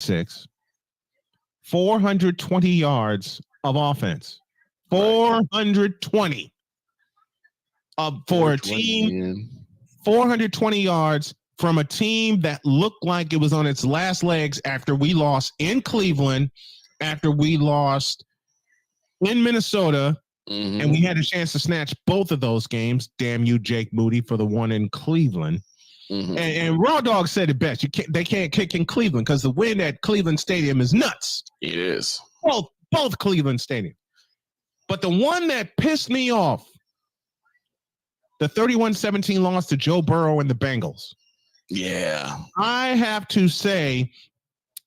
6, 420 yards of offense. 420 for a team. Man. 420 yards from a team that looked like it was on its last legs after we lost in Cleveland, after we lost in Minnesota, and we had a chance to snatch both of those games. Damn you, Jake Moody, for the one in Cleveland. And Raw Dog said it best. They can't kick in Cleveland because the win at Cleveland Stadium is nuts. It is. Both Cleveland Stadium. But the one that pissed me off, the 31-17 loss to Joe Burrow and the Bengals. Yeah. I have to say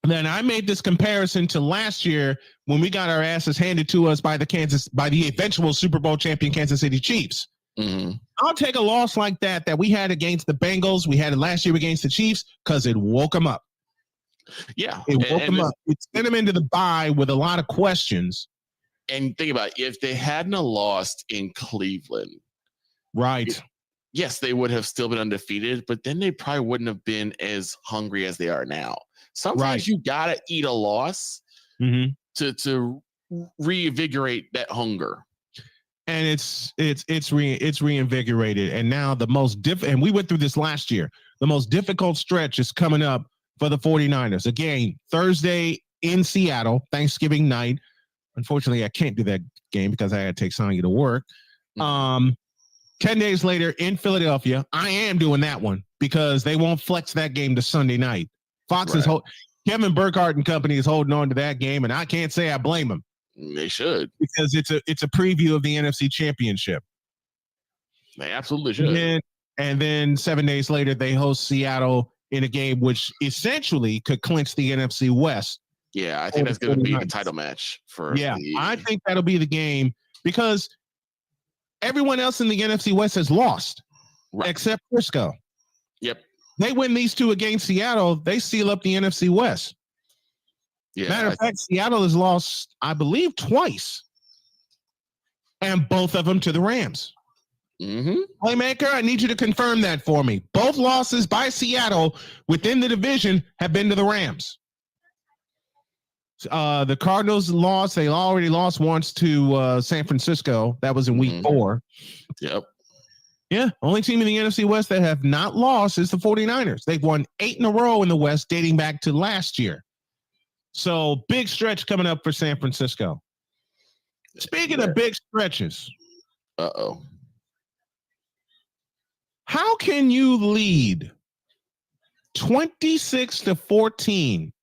that I made this comparison to last year when we got our asses handed to us by the eventual Super Bowl champion Kansas City Chiefs. I'll take a loss like that we had against the Bengals. We had it last year against the Chiefs because it woke them up. Yeah. It woke them up. It sent them into the bye with a lot of questions. And think about it, if they hadn't lost in Cleveland, right? Yes, they would have still been undefeated, but then they probably wouldn't have been as hungry as they are now. Sometimes you gotta eat a loss to reinvigorate that hunger. And it's reinvigorated. And now the most and we went through this last year. The most difficult stretch is coming up for the 49ers. Again, Thursday in Seattle, Thanksgiving night. Unfortunately, I can't do that game because I had to take Sonya to work. 10 days later in Philadelphia, I am doing that one because they won't flex that game to Sunday night. Fox is Kevin Burkhardt and company is holding on to that game, and I can't say I blame them. They should, because it's a preview of the NFC Championship. They absolutely should. And then 7 days later, they host Seattle in a game which essentially could clinch the NFC West. Yeah, I think that's going to be the title match for. I think that'll be the game because everyone else in the NFC West has lost, except Frisco. Yep. They win these two against Seattle, they seal up the NFC West. Yeah. Matter of fact, Seattle has lost, I believe, twice, and both of them to the Rams. Playmaker, I need you to confirm that for me. Both losses by Seattle within the division have been to the Rams. The Cardinals lost. They already lost once to San Francisco. That was in week 4. Yep. Yeah. Only team in the NFC West that have not lost is the 49ers. They've won 8 in a row in the West dating back to last year. So big stretch coming up for San Francisco. Speaking of big stretches. How can you lead 26-14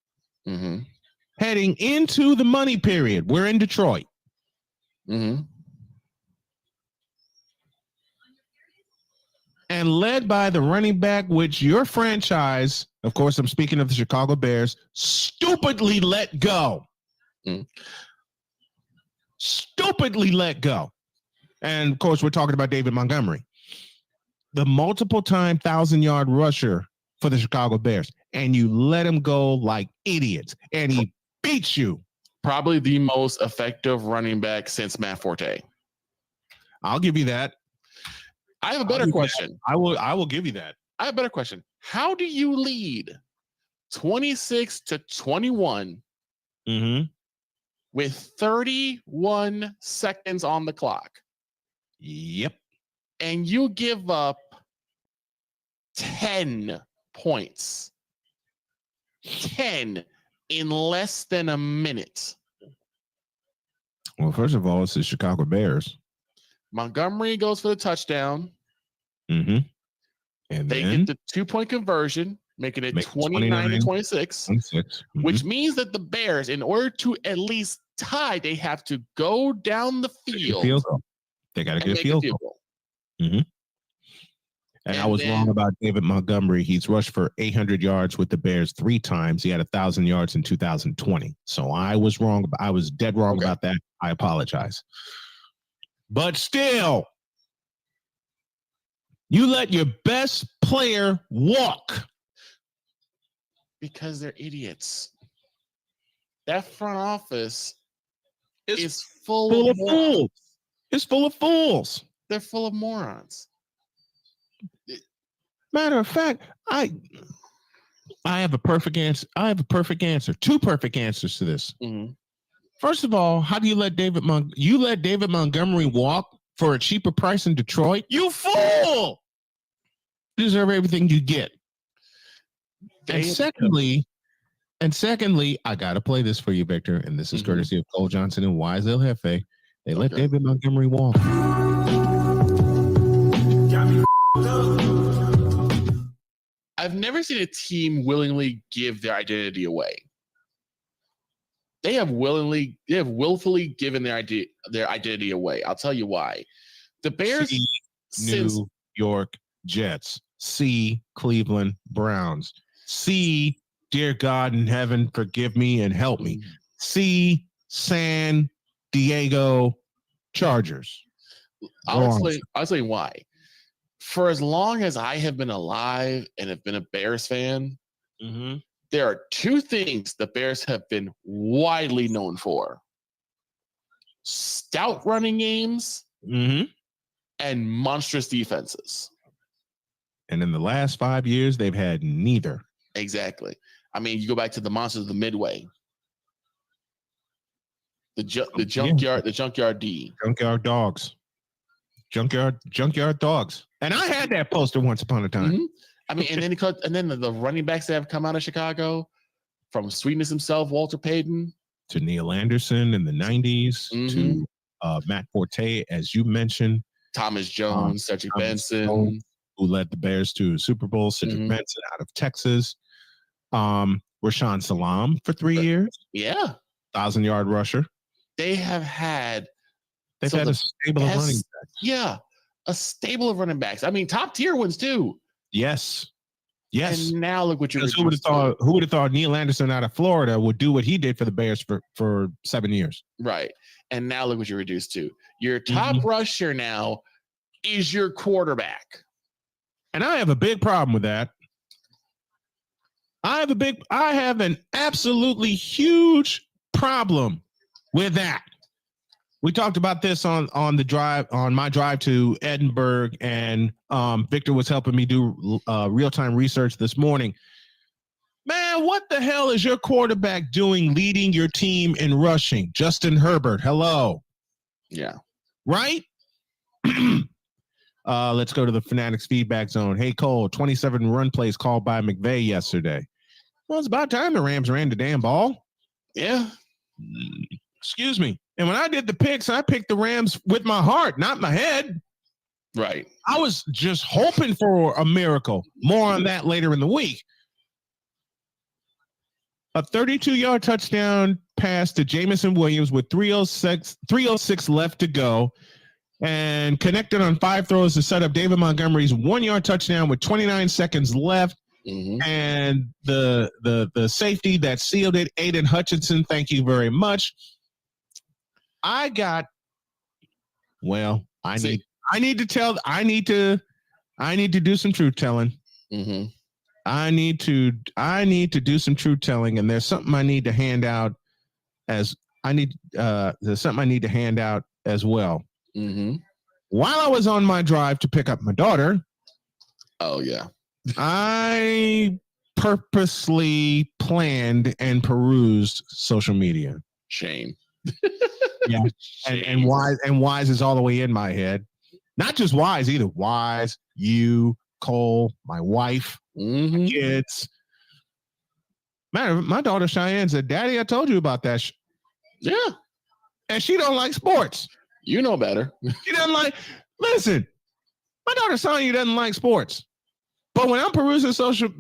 heading into the money period? We're in Detroit. And led by the running back, which your franchise, of course, I'm speaking of the Chicago Bears, stupidly let go. Stupidly let go. And, of course, we're talking about David Montgomery, the multiple-time 1,000-yard rusher for the Chicago Bears. And you let him go like idiots. And he beats you. Probably the most effective running back since Matt Forte. I'll give you that. I have a better question. I will give you that. I have a better question. How do you lead 26-21 with 31 seconds on the clock? Yep. And you give up 10 points. 10 in less than a minute. Well, first of all, it's the Chicago Bears. Montgomery goes for the touchdown. And they get the 2-point conversion, making it 29-26, which means that the Bears, in order to at least tie, they have to go down the field. They got to get a field goal. And I was wrong about David Montgomery. He's rushed for 800 yards with the Bears 3 times. He had 1,000 yards in 2020. So I was wrong. I was dead wrong about that. I apologize. But still, you let your best player walk. Because they're idiots. That front office is full of fools. It's full of fools. They're full of morons. Matter of fact, I have a perfect answer. I have a perfect answer. Two perfect answers to this. Mm-hmm. First of all, how do you let you let David Montgomery walk for a cheaper price in Detroit? You fool! You deserve everything you get. And secondly, I gotta play this for you, Victor. And this is courtesy of Cole Johnson and Wise El Jefe. They let David Montgomery walk. I've never seen a team willingly give their identity away. They have willfully given their identity away. I'll tell you why. The Bears, New York Jets, C Cleveland Browns, C dear God in heaven, forgive me and help me, C San Diego Chargers. I'll explain why. For as long as I have been alive and have been a Bears fan, there are two things the Bears have been widely known for: stout running games and monstrous defenses. And in the last 5 years, they've had neither. Exactly. I mean, you go back to the monsters of the Midway, the junkyard D, junkyard dogs. Junkyard dogs. And I had that poster once upon a time. I mean, and then the running backs that have come out of Chicago, from Sweetness himself, Walter Payton, to Neil Anderson in the 90s, to Matt Forte, as you mentioned, Thomas Jones, Cedric Benson, who led the Bears to a Super Bowl, Cedric Benson out of Texas, Rashaan Salam for 3 years. Yeah. 1,000-yard rusher. They've had a stable of running backs. Yeah, a stable of running backs. I mean, top tier ones too. Yes. And now look what you're. Who would have thought Neil Anderson out of Florida would do what he did for the Bears for 7 years? Right. And now look what you're reduced to. Your top rusher now is your quarterback. And I have a big problem with that. I have an absolutely huge problem with that. We talked about this on my drive to Edinburgh, and Victor was helping me do real-time research this morning. Man, what the hell is your quarterback doing leading your team in rushing? Justin Herbert, hello. Yeah. Right? Let's go to the Fanatics feedback zone. Hey, Cole, 27 run plays called by McVay yesterday. Well, it's about time the Rams ran the damn ball. Yeah. Excuse me. And when I did the picks, I picked the Rams with my heart, not my head. Right. I was just hoping for a miracle. More on that later in the week. A 32-yard touchdown pass to Jamison Williams with 3:06 left to go, and connected on 5 throws to set up David Montgomery's 1-yard touchdown with 29 seconds left. And the safety that sealed it, Aiden Hutchinson, thank you very much. I need to do some truth telling. I need to do some truth telling, and there's something I need to hand out as well. While I was on my drive to pick up my daughter, I purposely planned and perused social media. Shame. Yeah. And Wise is all the way in my head. Not just Wise either. Wise, you, Cole, my wife, my kids. Man, my daughter Cheyenne said, "Daddy, I told you about that." Yeah. And she don't like sports. You know better. She doesn't like. Listen, my daughter Sonya doesn't like sports. But when I'm perusing social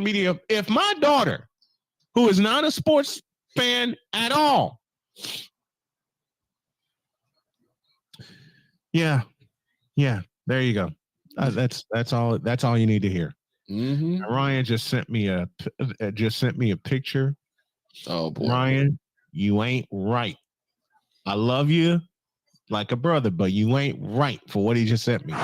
media, if my daughter, who is not a sports fan at all, yeah, there you go. That's all you need to hear. Ryan just sent me a picture. Oh boy, Ryan, you ain't right. I love you like a brother, but you ain't right for what he just sent me.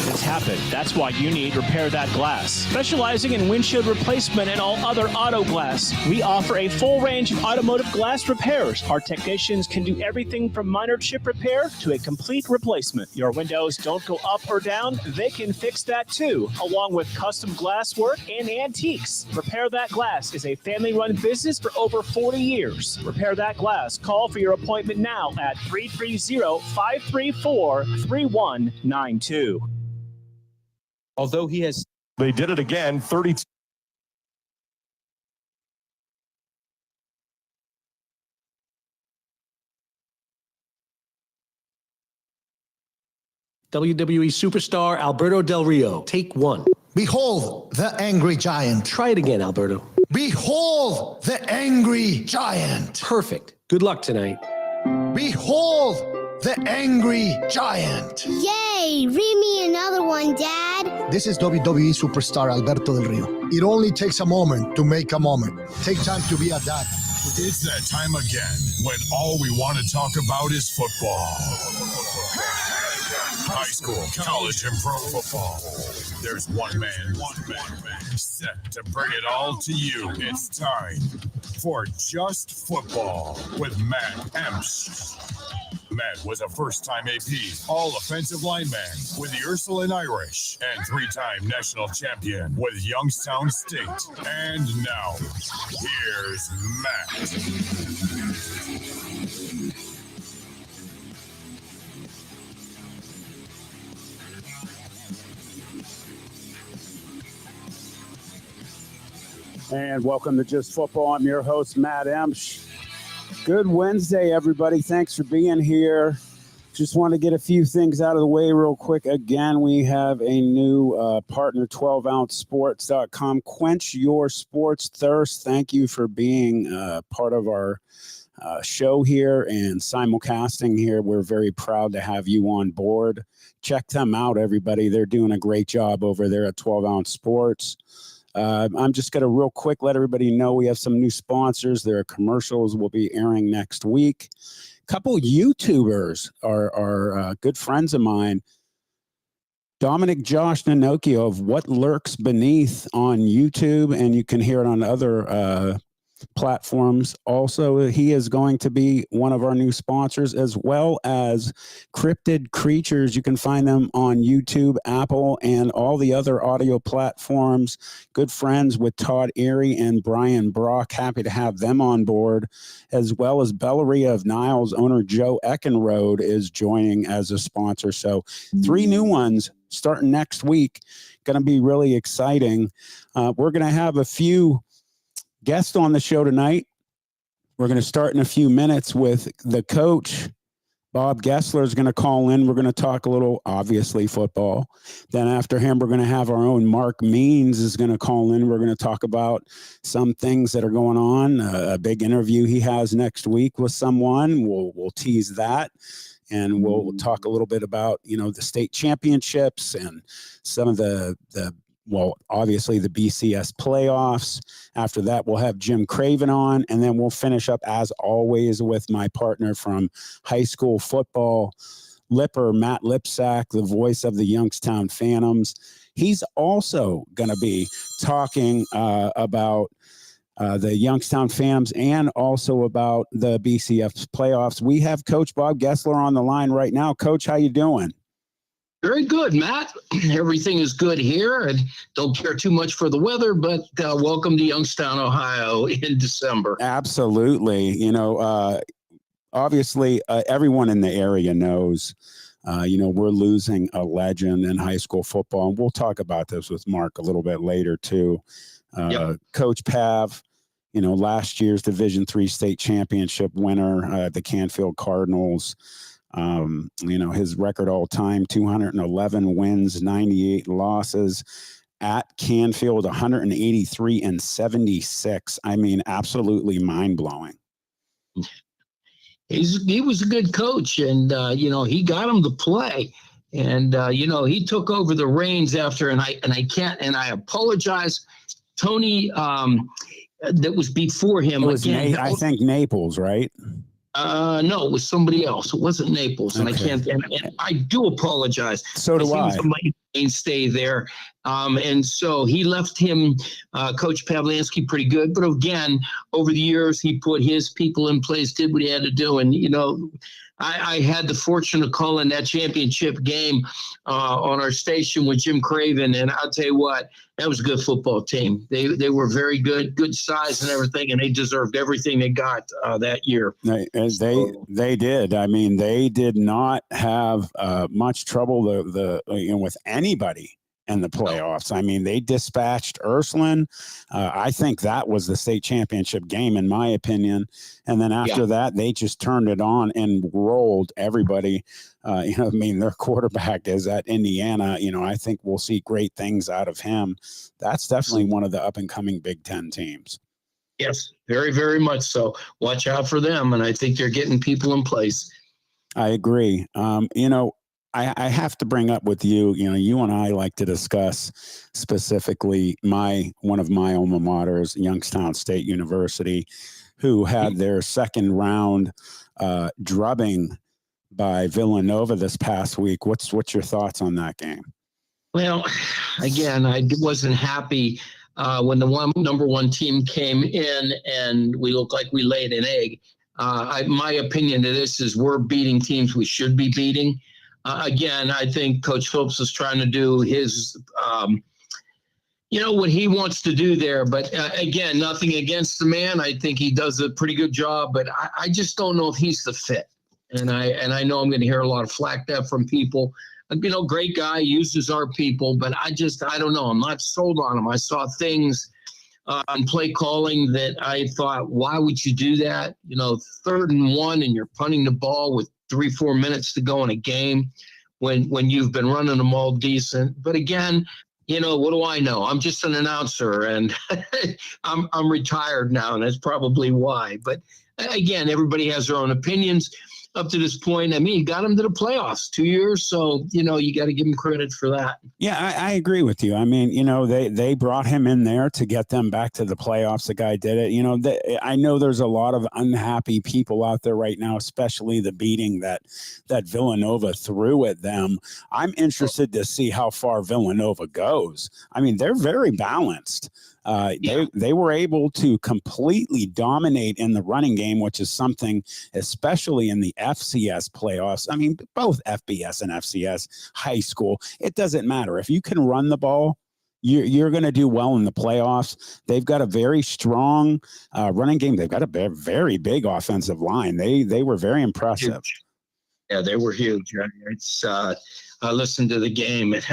accidents happen. That's why you need Repair That Glass. Specializing in windshield replacement and all other auto glass, we offer a full range of automotive glass repairs. Our technicians can do everything from minor chip repair to a complete replacement. Your windows don't go up or down, they can fix that too, along with custom glass work and antiques. Repair That Glass is a family-run business for over 40 years. Repair That Glass. Call for your appointment now at 330-534-3192. Although they did it again, 32. WWE superstar Alberto Del Rio. Take one. Behold the angry giant. Try it again, Alberto. Behold the angry giant. Perfect. Good luck tonight. Behold the angry giant. Yay! Read me another one, Dad. This is WWE superstar Alberto Del Rio. It only takes a moment to make a moment. Take time to be a dad. It's that time again when all we want to talk about is football. High school, college, and pro football. There's one man set to bring it all to you. It's time for Just Football with Matt Emch. Matt was a first-time AP, all-offensive lineman with the Ursuline Irish and three-time national champion with Youngstown State. And now, here's Matt. And welcome to Just Football. I'm your host, Matt Emch. Good Wednesday, everybody. Thanks for being here. Just want to get a few things out of the way real quick. Again, we have a new partner, 12ouncesports.com. Quench your sports thirst. Thank you for being part of our show here and simulcasting here. We're very proud to have you on board. Check them out, everybody. They're doing a great job over there at 12 Ounce Sports. I'm just going to real quick let everybody know we have some new sponsors. Their commercials will be airing next week. A couple YouTubers are good friends of mine. Dominic Josh Nanokio of What Lurks Beneath on YouTube, and you can hear it on other platforms. Also, he is going to be one of our new sponsors, as well as Cryptid Creatures. You can find them on YouTube, Apple, and all the other audio platforms. Good friends with Todd Erie and Brian Brock. Happy to have them on board, as well as Bellaria of Niles owner Joe Eckenrode is joining as a sponsor. So 3 new ones starting next week. Going to be really exciting. We're going to have a few guest on the show tonight. We're going to start in a few minutes with the coach. Bob Gessler is going to call in. We're going to talk a little, obviously, football. Then after him, we're going to have our own Mark Means is going to call in. We're going to talk about some things that are going on. A big interview he has next week with someone. We'll tease that. And we'll talk a little bit about, the state championships and some of well, obviously the BCS playoffs. After that, we'll have Jim Craven on, and then we'll finish up, as always, with my partner from high school football, Lipper, Matt Lipsack, the voice of the Youngstown Phantoms. He's also going to be talking about the Youngstown Phantoms and also about the BCS playoffs. We have Coach Bob Gessler on the line right now. Coach, how you doing? Very good, Matt. Everything is good here. I don't care too much for the weather, but welcome to Youngstown, Ohio in December. Absolutely. Obviously, everyone in the area knows, we're losing a legend in high school football. And we'll talk about this with Mark a little bit later, too. Yep. Coach Pav, last year's Division III state championship winner, the Canfield Cardinals. His record all time, 211 wins, 98 losses at Canfield, 183-76. I mean, absolutely mind blowing. He was a good coach, and he got him to play, and he took over the reins after, and I apologize, Tony. That was before him. It was I think Naples, right? No, it was somebody else. It wasn't Naples, and I can't. And I do apologize. So do I. He was a mainstay there, and so he left him, Coach Pavlansky, pretty good. But again, over the years, he put his people in place, did what he had to do, and I had the fortune of calling that championship game on our station with Jim Craven, and I'll tell you what, that was a good football team. They were very good size and everything, and they deserved everything they got that year. They did. I mean, they did not have much trouble with anybody in the playoffs. I mean, they dispatched Ursuline. I think that was the state championship game, in my opinion. And then after that, they just turned it on and rolled everybody. I mean, their quarterback is at Indiana. I think we'll see great things out of him. That's definitely one of the up-and-coming Big Ten teams. Yes, very, very much so. Watch out for them, and I think they're getting people in place. I agree. I have to bring up with you, you and I like to discuss specifically one of my alma maters, Youngstown State University, who had their second round drubbing by Villanova this past week. What's your thoughts on that game? Well, again, I wasn't happy when the number one team came in and we looked like we laid an egg. My opinion to this is we're beating teams we should be beating. Again, I think Coach Phillips is trying to do his, what he wants to do there. But again, nothing against the man. I think he does a pretty good job, but I just don't know if he's the fit. And I know I'm going to hear a lot of flack there from people. Great guy, uses our people, but I don't know. I'm not sold on him. I saw things on play calling that I thought, why would you do that? 3rd and 1 and you're punting the ball with 3-4 minutes to go in a game when you've been running them all decent. But again, what do I know? I'm just an announcer, and I'm retired now, and that's probably why. But again, everybody has their own opinions. Up to this point, I mean, he got him to the playoffs 2 years, so you got to give him credit for that. Yeah, I agree with you. I mean, they brought him in there to get them back to the playoffs. The guy did it. I know there's a lot of unhappy people out there right now, especially the beating that Villanova threw at them. I'm interested to see how far Villanova goes. I mean, they're very balanced. They were able to completely dominate in the running game, which is something, especially in the FCS playoffs. I mean, both FBS and FCS high school, it doesn't matter. If you can run the ball, you're going to do well in the playoffs. They've got a very strong running game. They've got a very big offensive line. They were very impressive. Huge. Yeah, they were huge. It's I listened to the game, and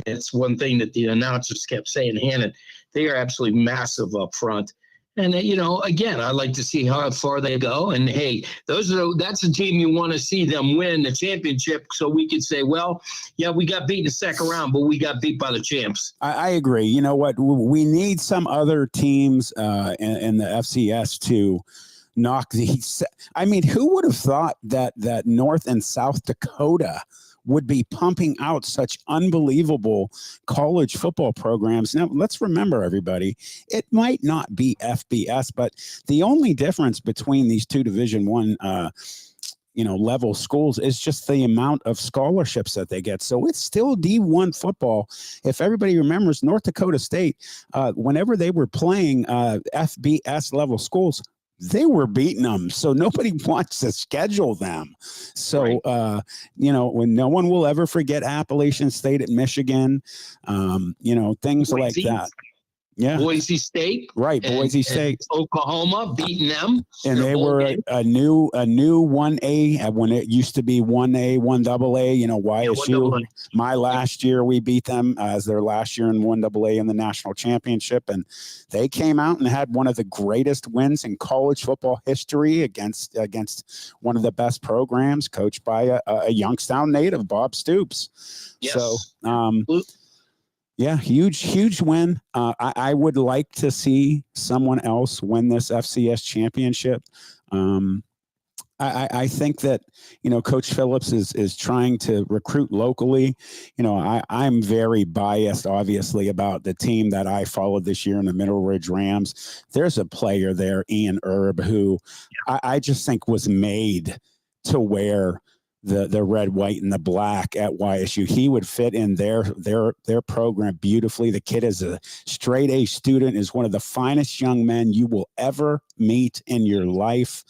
it's one thing that the announcers kept saying, Hannon, they are absolutely massive up front. And, again, I like to see how far they go. And, hey, that's a team you want to see them win the championship, so we could say, well, yeah, we got beat in the second round, but we got beat by the champs. I agree. You know what? We need some other teams in the FCS to knock these. I mean, who would have thought that North and South Dakota would be pumping out such unbelievable college football programs? Now, let's remember, everybody, it might not be FBS, but the only difference between these two Division I level schools is just the amount of scholarships that they get. So it's still D1 football. If everybody remembers, North Dakota State, whenever they were playing FBS level schools, they were beating them. So nobody wants to schedule them. So, when no one will ever forget Appalachian State at Michigan, things like that. Yeah. Boise State. Right. Boise State. Oklahoma beating them. And they were a new 1A when it used to be 1A, 1AA, YSU. My last year, we beat them as their last year in 1AA in the national championship. And they came out and had one of the greatest wins in college football history against one of the best programs coached by a Youngstown native, Bob Stoops. Yes. So, yeah, huge win. I would like to see someone else win this FCS championship. I think that, Coach Phillips is trying to recruit locally. I'm very biased, obviously, about the team that I followed this year in the Middle Ridge Rams. There's a player there, Ian Erb, who I just think was made to wear the red, white, and the black at YSU. He would fit in their program beautifully. The kid is a straight A student, is one of the finest young men you will ever meet in your life.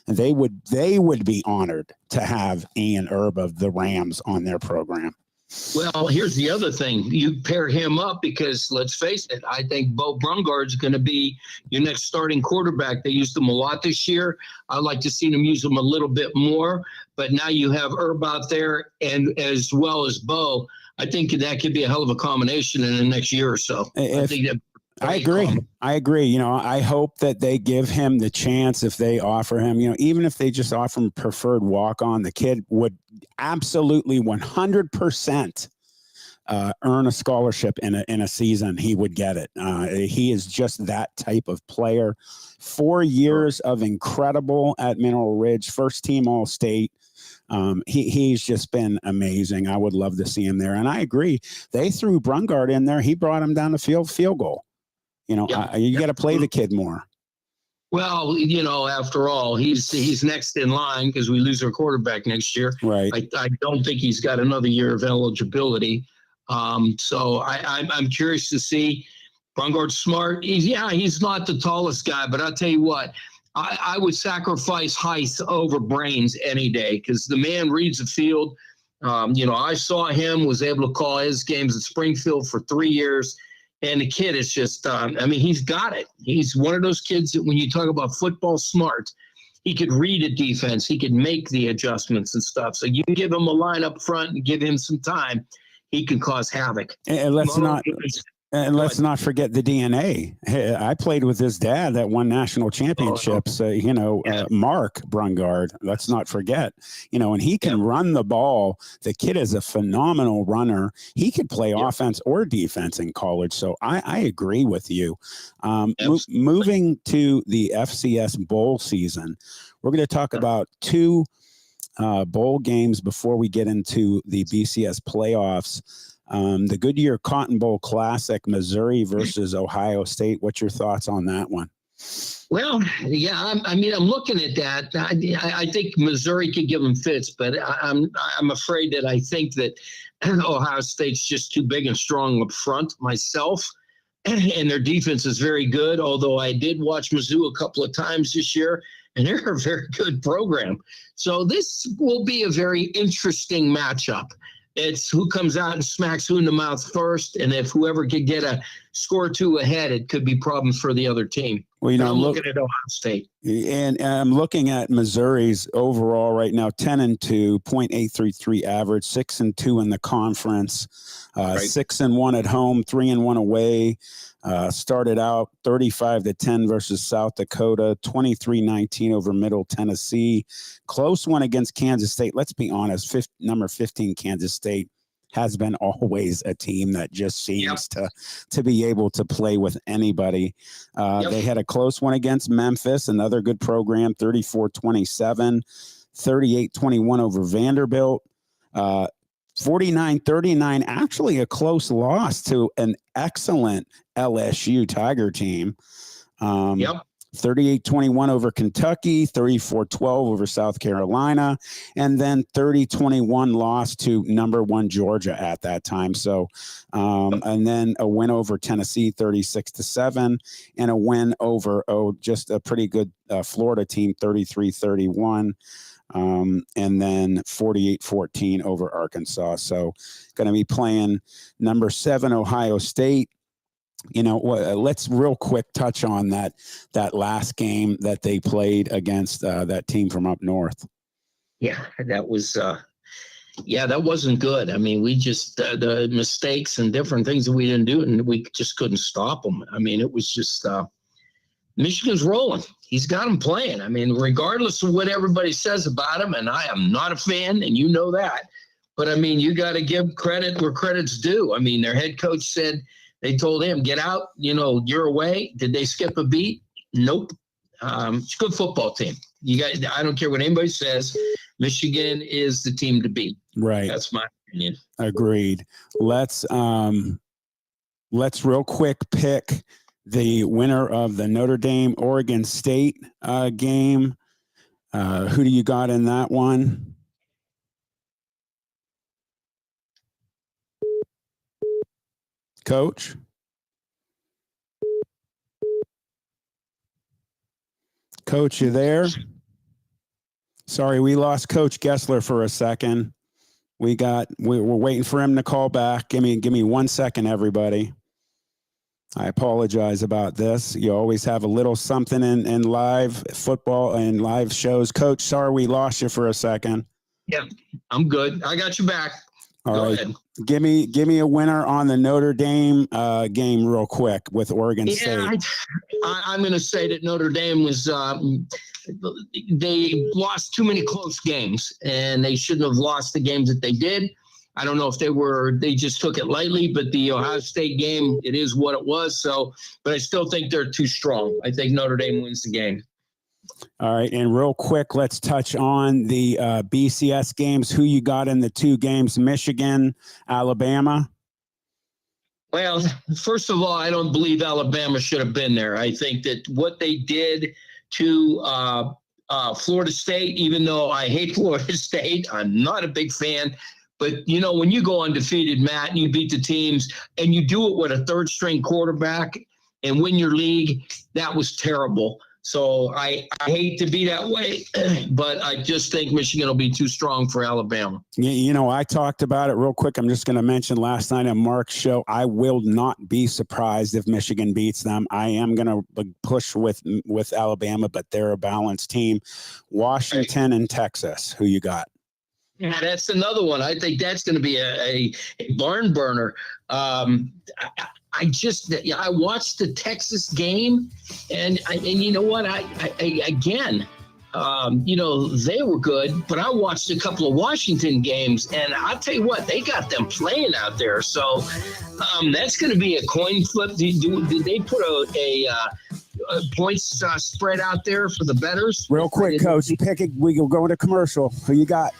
And they would be honored to have Ian Erb of the Rams on their program. Well, here's the other thing. You pair him up because, let's face it, I think Bo Brungard's going to be your next starting quarterback. They used him a lot this year. I'd like to see them use him a little bit more. But now you have Herb out there and as well as Bo. I think that could be a hell of a combination in the next year or so. I agree. I hope that they give him the chance if they offer him, even if they just offer him preferred walk-on, the kid would absolutely 100% earn a scholarship in a season. He would get it. He is just that type of player. 4 years of incredible at Mineral Ridge, first team All-State. He's just been amazing. I would love to see him there. And I agree. They threw Brungard in there. He brought him down the field goal. You got to play the kid more. Well, after all, he's next in line because we lose our quarterback next year. Right. I don't think he's got another year of eligibility. So I'm curious to see. Brungard's smart. He's not the tallest guy, but I'll tell you what, I would sacrifice height over brains any day because the man reads the field. I saw him, was able to call his games at Springfield for 3 years. And the kid is just, he's got it. He's one of those kids that when you talk about football smart, he could read a defense. He could make the adjustments and stuff. So you give him a line up front and give him some time, he can cause havoc. And let's not forget the DNA. I played with his dad that won national championships, Mark Brungard. Let's not forget, and he can run the ball. The kid is a phenomenal runner. He could play offense or defense in college. So I agree with you. Moving to the FCS bowl season, we're going to talk about two bowl games before we get into the BCS playoffs. The Goodyear Cotton Bowl Classic, Missouri versus Ohio State. What's your thoughts on that one? Well, I'm looking at that. I think Missouri could give them fits, but I'm afraid that I think that Ohio State's just too big and strong up front myself, and their defense is very good, although I did watch Mizzou a couple of times this year, and they're a very good program. So this will be a very interesting matchup. It's who comes out and smacks who in the mouth first, and if whoever could get a score or two ahead, it could be problems for the other team. Well, I'm looking at Ohio State. And I'm looking at Missouri's overall right now, 10-2, .833 average, 6-2 in the conference, 6-1 at home, 3-1 away. Started out 35-10 versus South Dakota, 23-19 over Middle Tennessee. Close one against Kansas State. Let's be honest, number 15 Kansas State has been always a team that just seems to be able to play with anybody. They had a close one against Memphis, another good program, 34-27, 38-21 over Vanderbilt. 49-39, actually a close loss to an excellent LSU Tiger team. 38-21 over Kentucky, 34-12 over South Carolina, and then 30-21 loss to number 1 Georgia at that time. So, and then a win over Tennessee, 36-7, and a win over just a pretty good Florida team, 33-31. And then 48-14 over Arkansas. So going to be playing number 7 Ohio State. Let's real quick touch on that last game that they played against that team from up north. Yeah, that was that wasn't good. I mean, we just the mistakes and different things that we didn't do, and we just couldn't stop them. I mean, it was just Michigan's rolling. He's got him playing. I mean, regardless of what everybody says about him, and I am not a fan, and you know that. But, I mean, you got to give credit where credit's due. I mean, their head coach said they told him, get out, you're away. Did they skip a beat? Nope. It's a good football team. You got. I don't care what anybody says. Michigan is the team to beat. Right. That's my opinion. Agreed. Let's real quick pick the winner of the Notre Dame Oregon State game. Who do you got in that one? Coach? Coach, you there? Sorry, we lost Coach Gessler for a second. We're waiting for him to call back. Give me 1 second, everybody. I apologize about this. You always have a little something in live football and live shows. Coach, sorry we lost you for a second. Yeah, I'm good. I got you back. Go ahead. Give me a winner on the Notre Dame game real quick with Oregon State. I'm going to say that Notre Dame was they lost too many close games, and they shouldn't have lost the games that they did. I don't know if they just took it lightly, but the Ohio State game, it is what it was. So, but I still think they're too strong. I think Notre Dame wins the game. All right. And real quick, let's touch on the BCS games. Who you got in the two games, Michigan, Alabama? Well, first of all, I don't believe Alabama should have been there. I think that what they did to Florida State, even though I hate Florida State, I'm not a big fan. But, you know, when you go undefeated, Matt, and you beat the teams and you do it with a third-string quarterback and win your league, that was terrible. So I hate to be that way, but I just think Michigan will be too strong for Alabama. You know, I talked about it real quick. I'm just going to mention last night on Mark's show, I will not be surprised if Michigan beats them. I am going to push with Alabama, but they're a balanced team. Washington and Texas, who you got? Yeah, that's another one. I think that's going to be a barn burner. I watched the Texas game, and you know what? They were good, but I watched a couple of Washington games, and I'll tell you what, they got them playing out there. So that's going to be a coin flip. Did they put a points spread out there for the bettors? Real quick, Coach, pick it. We will go into commercial. Who you got?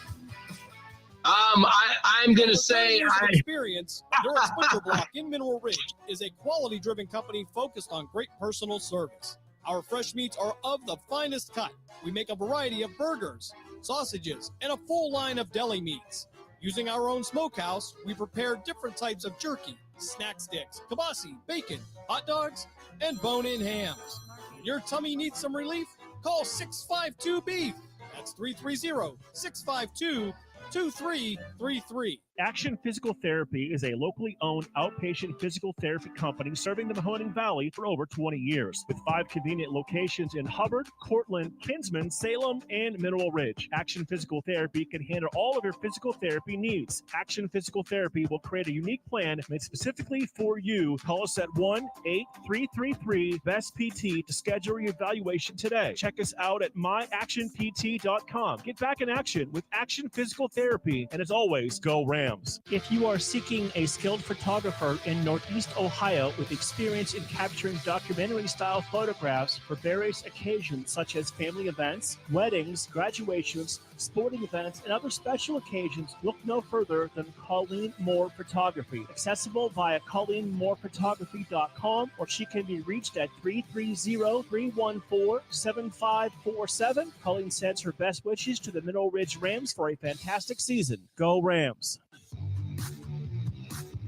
I'm going to say experience. Endurance Butcher Block in Mineral Ridge is a quality-driven company focused on great personal service. Our fresh meats are of the finest cut. We make a variety of burgers, sausages, and a full line of deli meats. Using our own smokehouse, we prepare different types of jerky, snack sticks, kibasi, bacon, hot dogs, and bone-in hams. When your tummy needs some relief, call 652-BEEF. That's 330-652-2333. Action Physical Therapy is a locally owned outpatient physical therapy company serving the Mahoning Valley for over 20 years. With 5 convenient locations in Hubbard, Cortland, Kinsman, Salem, and Mineral Ridge. Action Physical Therapy can handle all of your physical therapy needs. Action Physical Therapy will create a unique plan made specifically for you. Call us at 1-8333-BEST-PT to schedule your evaluation today. Check us out at myactionpt.com. Get back in action with Action Physical Therapy, and as always, go Rams. If you are seeking a skilled photographer in Northeast Ohio with experience in capturing documentary-style photographs for various occasions such as family events, weddings, graduations, sporting events, and other special occasions, look no further than Colleen Moore Photography. Accessible via ColleenMoorePhotography.com, or she can be reached at 330-314-7547. Colleen sends her best wishes to the Mineral Ridge Rams for a fantastic season. Go Rams!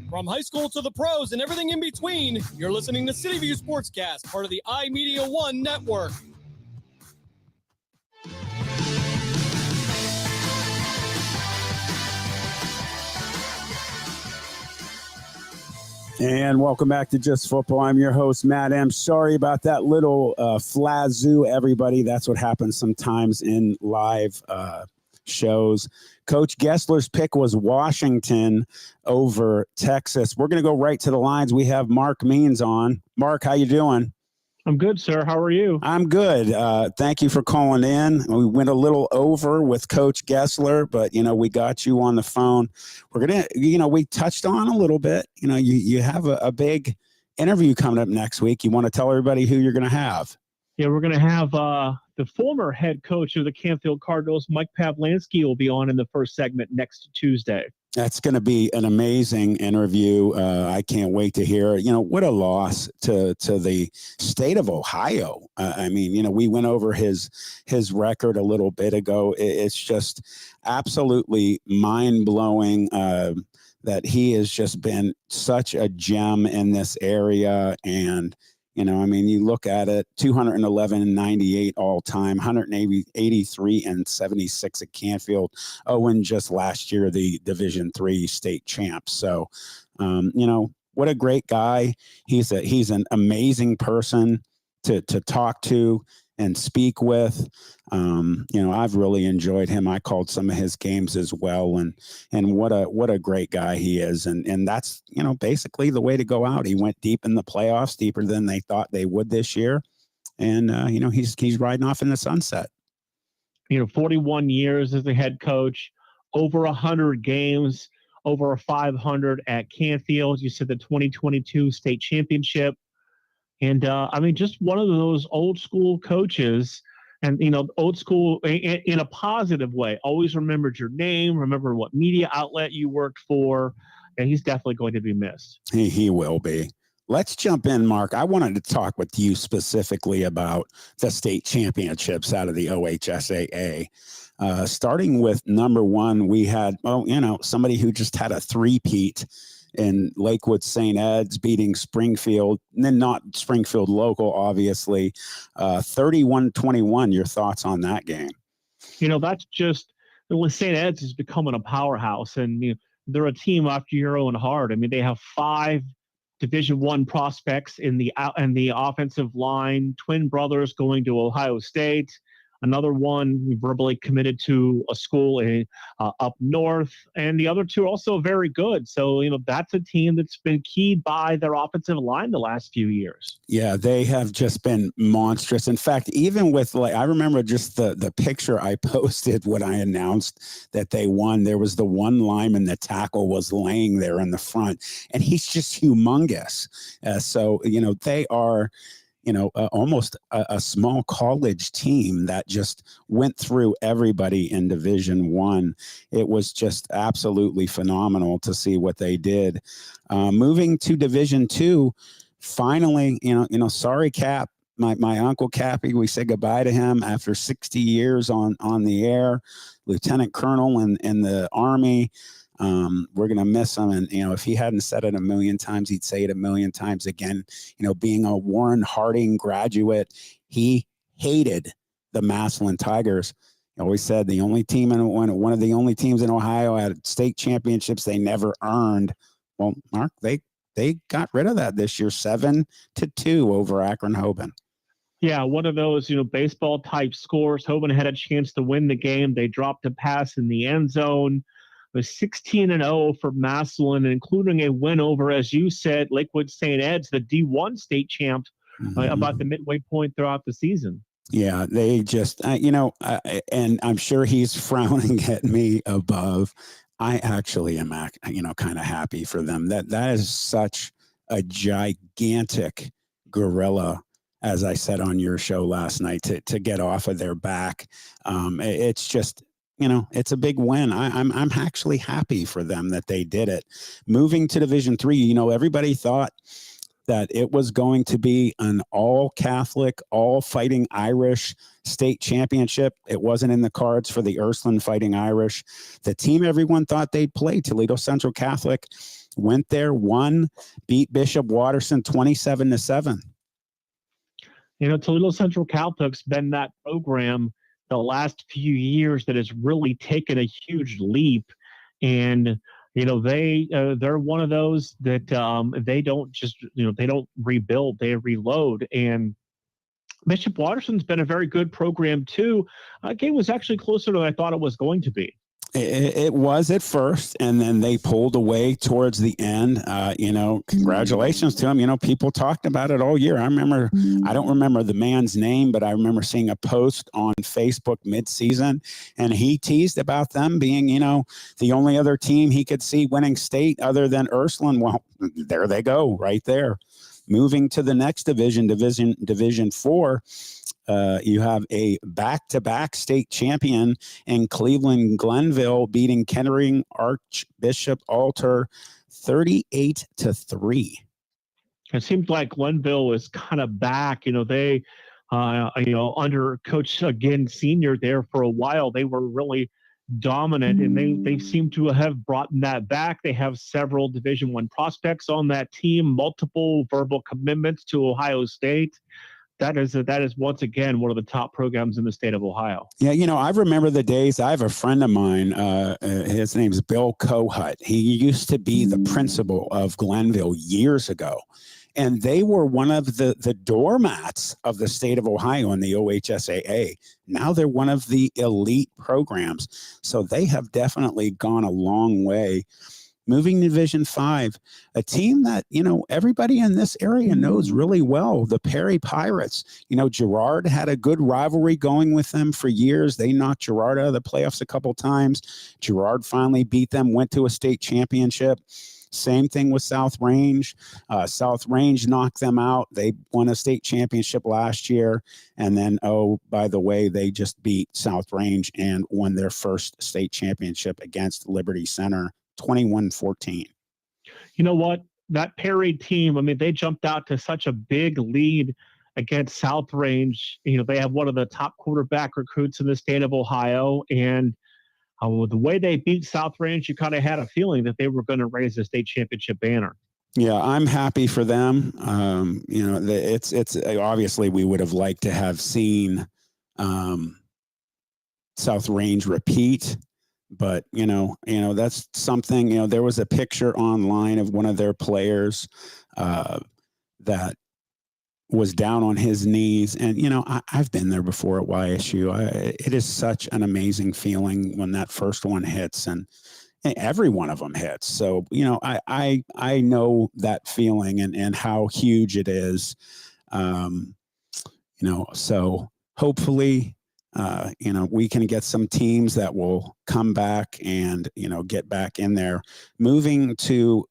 From high school to the pros and everything in between, you're listening to City View Sportscast, part of the iMedia One network. And welcome back to Just Football. I'm your host, Matt Emch. Sorry about that little flazoo, everybody. That's what happens sometimes in live shows. Coach Gessler's pick was Washington over Texas. We're going to go right to the lines. We have Mark Means on. Mark, how you doing? I'm good, sir. How are you? I'm good. Thank you for calling in. We went a little over with Coach Gessler, but, we got you on the phone. We're going to, we touched on a little bit. You have a big interview coming up next week. You want to tell everybody who you're going to have? Yeah, we're going to have the former head coach of the Canfield Cardinals, Mike Pavlansky, will be on in the first segment next Tuesday. That's going to be an amazing interview. I can't wait to hear it. What a loss to the state of Ohio. I mean, we went over his record a little bit ago. It's just absolutely mind-blowing that he has just been such a gem in this area. And you look at it, 211 and 98 all time, 183 and 76 at Canfield. And just last year, the Division III state champ. So, what a great guy. He's an amazing person to talk to and speak with. I've really enjoyed him. I called some of his games as well, and what a great guy he is. And that's, basically the way to go out. He went deep in the playoffs, deeper than they thought they would this year. And, he's riding off in the sunset. 41 years as a head coach, over 100 games, over 500 at Canfield. You said the 2022 state championship. And just one of those old school coaches, and old school in a positive way. Always remembered your name, remember what media outlet you worked for, and he's definitely going to be missed. He will be. Let's jump in, Mark. I wanted to talk with you specifically about the state championships out of the OHSAA. Starting with number one, we had somebody who just had a three-peat in Lakewood St. Ed's, beating Springfield, and then not Springfield local, obviously. 31-21. Your thoughts on that game? That's just St. Ed's is becoming a powerhouse, and they're a team after your own heart. I mean, they have 5 Division I prospects in the offensive line. Twin brothers going to Ohio State. Another one verbally committed to a school up north, and the other 2 are also very good. So, that's a team that's been keyed by their offensive line the last few years. Yeah, they have just been monstrous. In fact, even with I remember just the picture I posted when I announced that they won. There was the one lineman, the tackle was laying there in the front, and he's just humongous. So, they are almost a small college team that just went through everybody in Division I. It was just absolutely phenomenal to see what they did. Moving to Division II, finally, sorry, Cap, my Uncle Cappy, we said goodbye to him after 60 years on the air, Lieutenant Colonel in the Army. We're going to miss him. And, if he hadn't said it a million times, he'd say it a million times again. Being a Warren Harding graduate, he hated the Massillon Tigers. He always said the only team one of the only teams in Ohio had state championships they never earned. Well, Mark, they got rid of that this year, 7-2 over Akron Hoban. Yeah, one of those, baseball type scores. Hoban had a chance to win the game. They dropped a pass in the end zone. It was 16-0 for Massillon, including a win over, as you said, Lakewood St. Ed's, the D1 state champ, about the midway point throughout the season. Yeah, they just, and I'm sure he's frowning at me above. I actually am, kind of happy for them. That is such a gigantic gorilla, as I said on your show last night, to get off of their back. It's just, it's a big win. I'm actually happy for them that they did it. Moving to Division III, everybody thought that it was going to be an all Catholic, all Fighting Irish state championship. It wasn't in the cards for the Ursuline Fighting Irish. The team everyone thought they'd play, Toledo Central Catholic, went there, won, beat Bishop Watterson 27-7. Toledo Central Catholic's been that program the last few years that has really taken a huge leap. And, they're one of those that they don't just, they don't rebuild, they reload. And Bishop Watterson's been a very good program too. Game was actually closer than I thought it was going to be. It was at first, and then they pulled away towards the end. Congratulations to him. People talked about it all year. I don't remember the man's name, but I remember seeing a post on Facebook mid-season, and he teased about them being, the only other team he could see winning state other than Ursuline. Well, there they go, right there. Moving to the next division 4. you have a back-to-back state champion in Cleveland Glenville beating Kettering Archbishop Alter 38-3. It seems like Glenville is kind of back. They, under Coach again Senior there for a while, they were really dominant, and they seem to have brought that back. They have several Division I prospects on that team, multiple verbal commitments to Ohio State. That is once again one of the top programs in the state of Ohio. Yeah, I remember the days. I have a friend of mine. His name's Bill Kohut. He used to be the principal of Glenville years ago. And they were one of the doormats of the state of Ohio in the OHSAA. Now they're one of the elite programs. So they have definitely gone a long way. Moving to Division 5, a team that, everybody in this area knows really well, the Perry Pirates. Girard had a good rivalry going with them for years. They knocked Girard out of the playoffs a couple times. Girard finally beat them, went to a state championship. Same thing with South Range. South Range knocked them out. They won a state championship last year. And then, by the way, they just beat South Range and won their first state championship against Liberty Center, 21-14. You know what? That Perry team, they jumped out to such a big lead against South Range. They have one of the top quarterback recruits in the state of Ohio. And the way they beat South Range, you kind of had a feeling that they were going to raise the state championship banner. Yeah, I'm happy for them. It's obviously we would have liked to have seen South Range repeat, but that's something. There was a picture online of one of their players that was down on his knees. And, I've been there before at YSU. It is such an amazing feeling when that first one hits, and every one of them hits. So, I know that feeling and how huge it is. So hopefully, we can get some teams that will come back and, get back in there. Moving to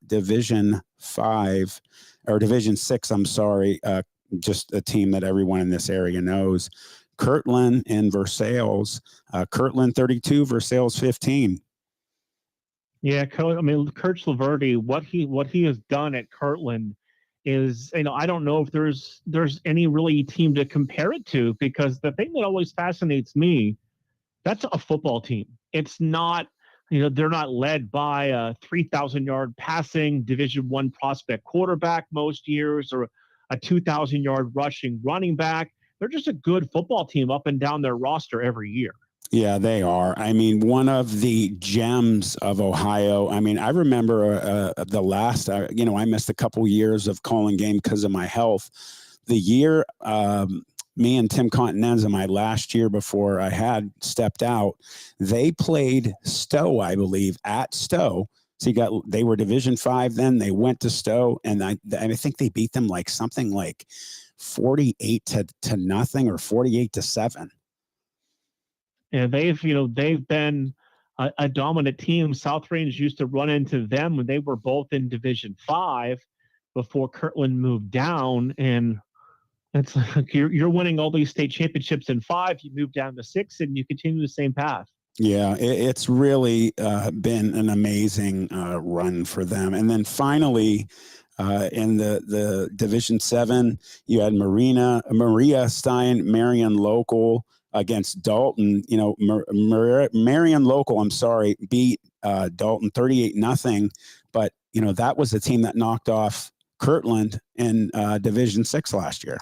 Division 5 or Division 6, I'm sorry, just a team that everyone in this area knows. Kirtland and Versailles. Kirtland 32, Versailles 15. Yeah, Kurt Laverty, what he has done at Kirtland is, I don't know if there's any really team to compare it to, because the thing that always fascinates me, that's a football team. It's not, they're not led by a 3,000-yard passing Division I prospect quarterback most years, or a 2,000-yard rushing running back. They're just a good football team up and down their roster every year. Yeah, they are. One of the gems of Ohio. I remember the last, I missed a couple years of calling game because of my health. The year me and Tim Continenza, my last year before I had stepped out, they played Stowe, I believe, at Stowe. So they were Division 5 then. They went to Stowe, and I think they beat them like something like 48 to nothing or 48-7. And they've been a dominant team. South Range used to run into them when they were both in Division 5 before Kirtland moved down. And it's like you're winning all these state championships in 5. You move down to 6, and you continue the same path. Yeah, it's really been an amazing run for them. And then finally, in the Division 7, you had Maria Stein Marion Local against Dalton. Marion Local, beat Dalton 38-0, but that was a team that knocked off Kirtland in Division 6 last year.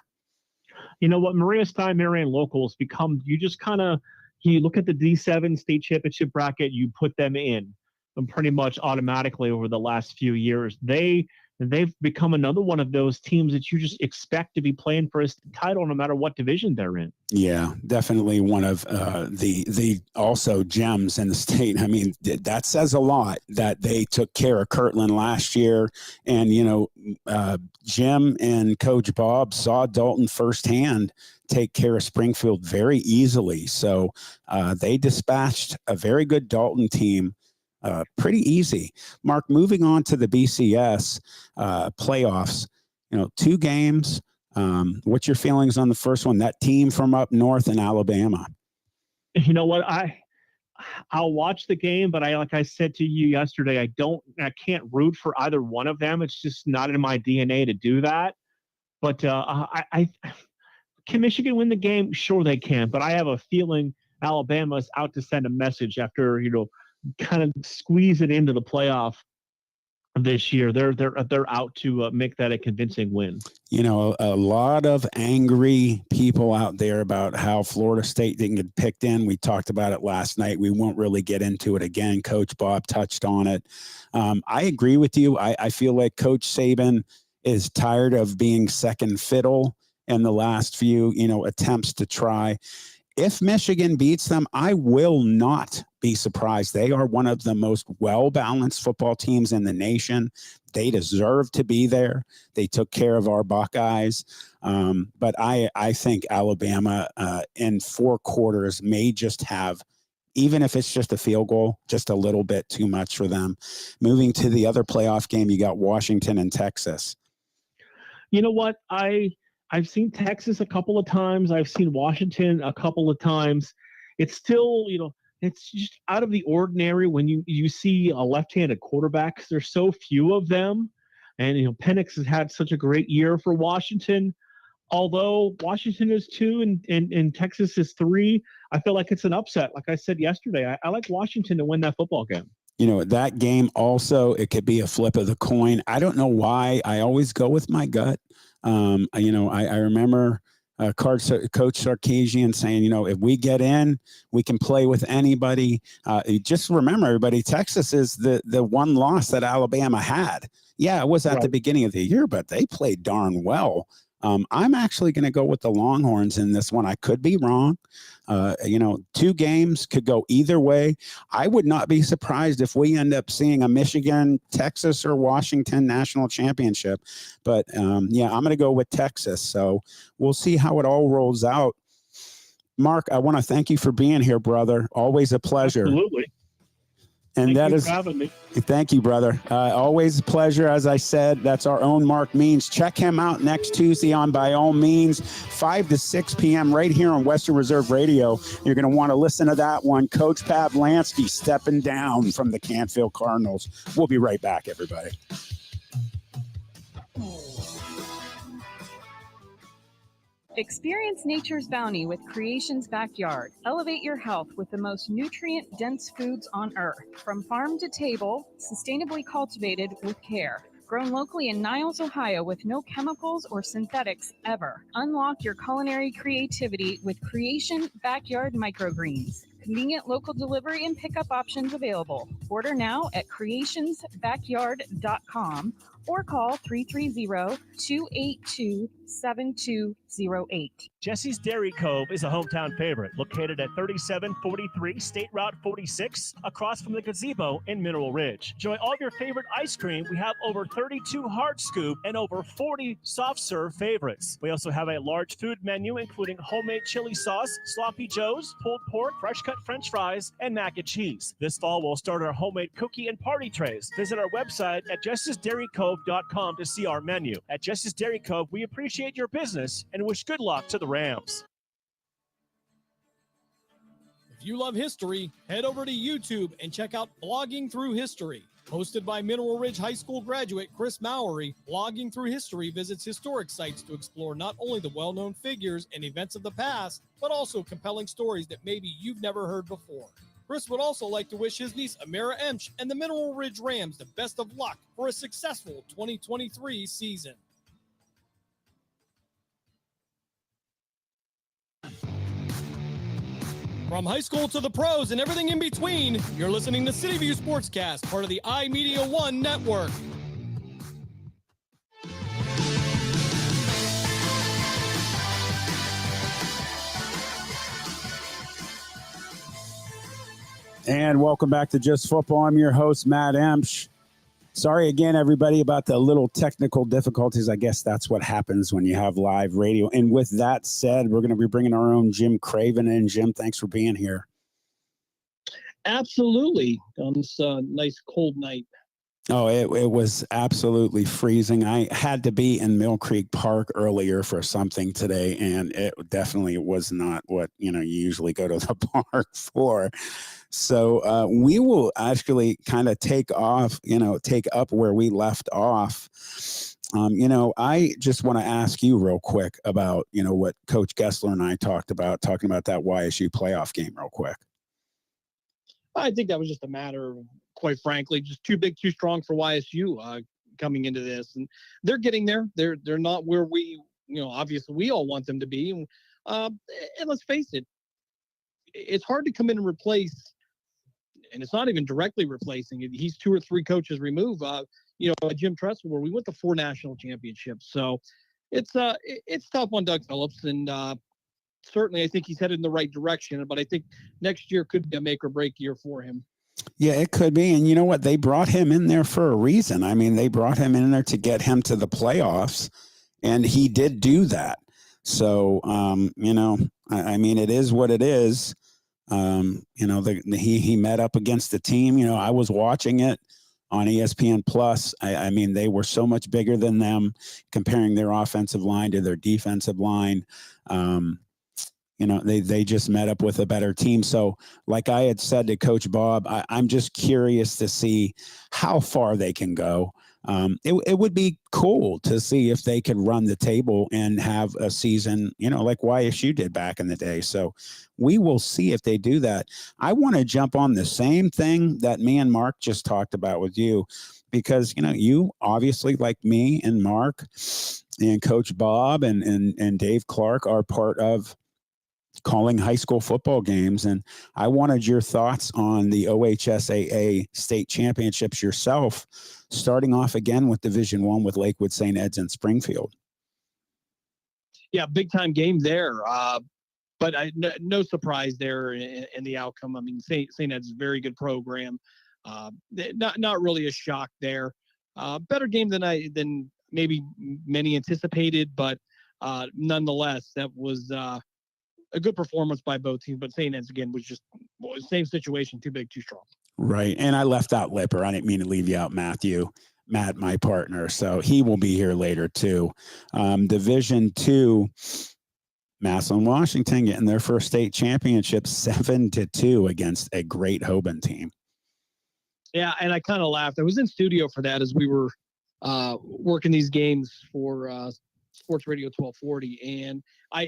You know what, Maria Stein Marion Local has become, you look at the D7 state championship bracket, you put them in, and pretty much automatically over the last few years. They've become another one of those teams that you just expect to be playing for a title no matter what division they're in. Yeah, definitely one of the also gems in the state. That says a lot that they took care of Kirtland last year. And, Jim and Coach Bob saw Dalton firsthand take care of Springfield very easily. So they dispatched a very good Dalton team. Pretty easy. Mark, moving on to the BCS playoffs, 2 games. What's your feelings on the first one? That team from up north in Alabama. You know what? I'll watch the game, but like I said to you yesterday, I can't root for either one of them. It's just not in my DNA to do that. But can Michigan win the game? Sure they can, but I have a feeling Alabama's out to send a message after, kind of squeeze it into the playoff this year. They're out to make that a convincing win. A lot of angry people out there about how Florida State didn't get picked in. We talked about it last night. We won't really get into it again. Coach Bob touched on it. I agree with you. I feel like Coach Saban is tired of being second fiddle in the last few, attempts to try. If Michigan beats them, I will not be surprised. They are one of the most well-balanced football teams in the nation. They deserve to be there. They took care of our Buckeyes. But I think Alabama in 4 quarters may just have, even if it's just a field goal, just a little bit too much for them. Moving to the other playoff game, you got Washington and Texas. You know what? I've seen Texas a couple of times. I've seen Washington a couple of times. It's still, it's just out of the ordinary when you see a left-handed quarterback. There's so few of them. And, Penix has had such a great year for Washington. Although Washington is 2 and Texas is 3, I feel like it's an upset. Like I said yesterday, I like Washington to win that football game. That game also, it could be a flip of the coin. I don't know why. I always go with my gut. I remember Coach Sarkisian saying, if we get in, we can play with anybody. Just remember, everybody, Texas is the one loss that Alabama had. Yeah, it was at the beginning of the year, but they played darn well. I'm actually going to go with the Longhorns in this one. I could be wrong. 2 games could go either way. I would not be surprised if we end up seeing a Michigan, Texas, or Washington national championship. But I'm going to go with Texas. So we'll see how it all rolls out. Mark, I want to thank you for being here, brother. Always a pleasure. Absolutely. And Thank you for having me. Thank you, brother. Always a pleasure. As I said, that's our own Mark Means. Check him out next Tuesday on By All Means, 5 to 6 p.m. right here on Western Reserve Radio. You're going to want to listen to that one. Coach Pavlansky stepping down from the Canfield Cardinals. We'll be right back, everybody. Experience nature's bounty with Creation's Backyard. Elevate your health with the most nutrient-dense foods on earth. From farm to table, sustainably cultivated with care. Grown locally in Niles, Ohio with no chemicals or synthetics ever. Unlock your culinary creativity with Creation Backyard Microgreens. Convenient local delivery and pickup options available. Order now at creationsbackyard.com or call 330-282-7208. Jesse's Dairy Cove is a hometown favorite, located at 3743 State Route 46, across from the gazebo in Mineral Ridge. Enjoy all of your favorite ice cream. We have over 32 hard scoop and over 40 soft serve favorites. We also have a large food menu, including homemade chili sauce, sloppy joes, pulled pork, fresh cut French fries, and mac and cheese. This fall, we'll start our homemade cookie and party trays. Visit our website at jessesdairycove.com to see our menu. At Jesse's Dairy Cove, we appreciate your business and wish good luck to the Rams. If you love history, head over to YouTube and check out Blogging Through History. Hosted by Mineral Ridge High School graduate Chris Mowery, Blogging Through History visits historic sites to explore not only the well-known figures and events of the past, but also compelling stories that maybe you've never heard before. Chris would also like to wish his niece Amira Emch and the Mineral Ridge Rams the best of luck for a successful 2023 season. From high school to the pros and everything in between, you're listening to City View Sportscast, part of the iMedia One network. And welcome back to Just Football. I'm your host, Matt Emch. Sorry again, everybody, about the little technical difficulties. I guess that's what happens when you have live radio. And with that said, we're going to be bringing our own Jim Craven in. Jim, thanks for being here. Absolutely. On this nice cold night. Oh, it was absolutely freezing. I had to be in Mill Creek Park earlier for something today, and it definitely was not what, you usually go to the park for. So we will actually kind of take up where we left off. I just want to ask you real quick about, what Coach Gessler and I talking about that YSU playoff game real quick. I think that was just a matter of, quite frankly, just too big, too strong for YSU coming into this, and they're getting there. They're not where we, obviously we all want them to be. And let's face it, it's hard to come in and replace, and it's not even directly replacing it. He's 2 or 3 coaches removed. Jim Tressel, where we went to 4 national championships. So it's tough on Doug Phillips, and certainly I think he's headed in the right direction. But I think next year could be a make or break year for him. Yeah, it could be. And you know what? They brought him in there for a reason. I mean, they brought him in there to get him to the playoffs, and he did do that. So, I mean, it is what it is. He met up against the team. I was watching it on ESPN Plus. I mean, they were so much bigger than them, comparing their offensive line to their defensive line. They just met up with a better team. So like I had said to Coach Bob, I'm just curious to see how far they can go. It would be cool to see if they could run the table and have a season, like YSU did back in the day. So we will see if they do that. I want to jump on the same thing that me and Mark just talked about with you, because, you obviously, like me and Mark and Coach Bob and Dave Clark, are part of calling high school football games. And I wanted your thoughts on the OHSAA state championships yourself, starting off again with Division I with Lakewood, St. Ed's, and Springfield. Yeah, big time game there. But no surprise there in the outcome. I mean, St. Ed's is a very good program. Not really a shock there. Better game than maybe many anticipated, but nonetheless, that was a good performance by both teams. But St. Ed's again was just same situation, too big, too strong. Right, and I left out Lipper. I didn't mean to leave you out, Matt, my partner. So he will be here later too. Division II. Massillon, Washington getting their first state championship 7-2 against a great Hoban team. Yeah, and I kind of laughed. I was in studio for that as we were working these games for Sports Radio 1240, and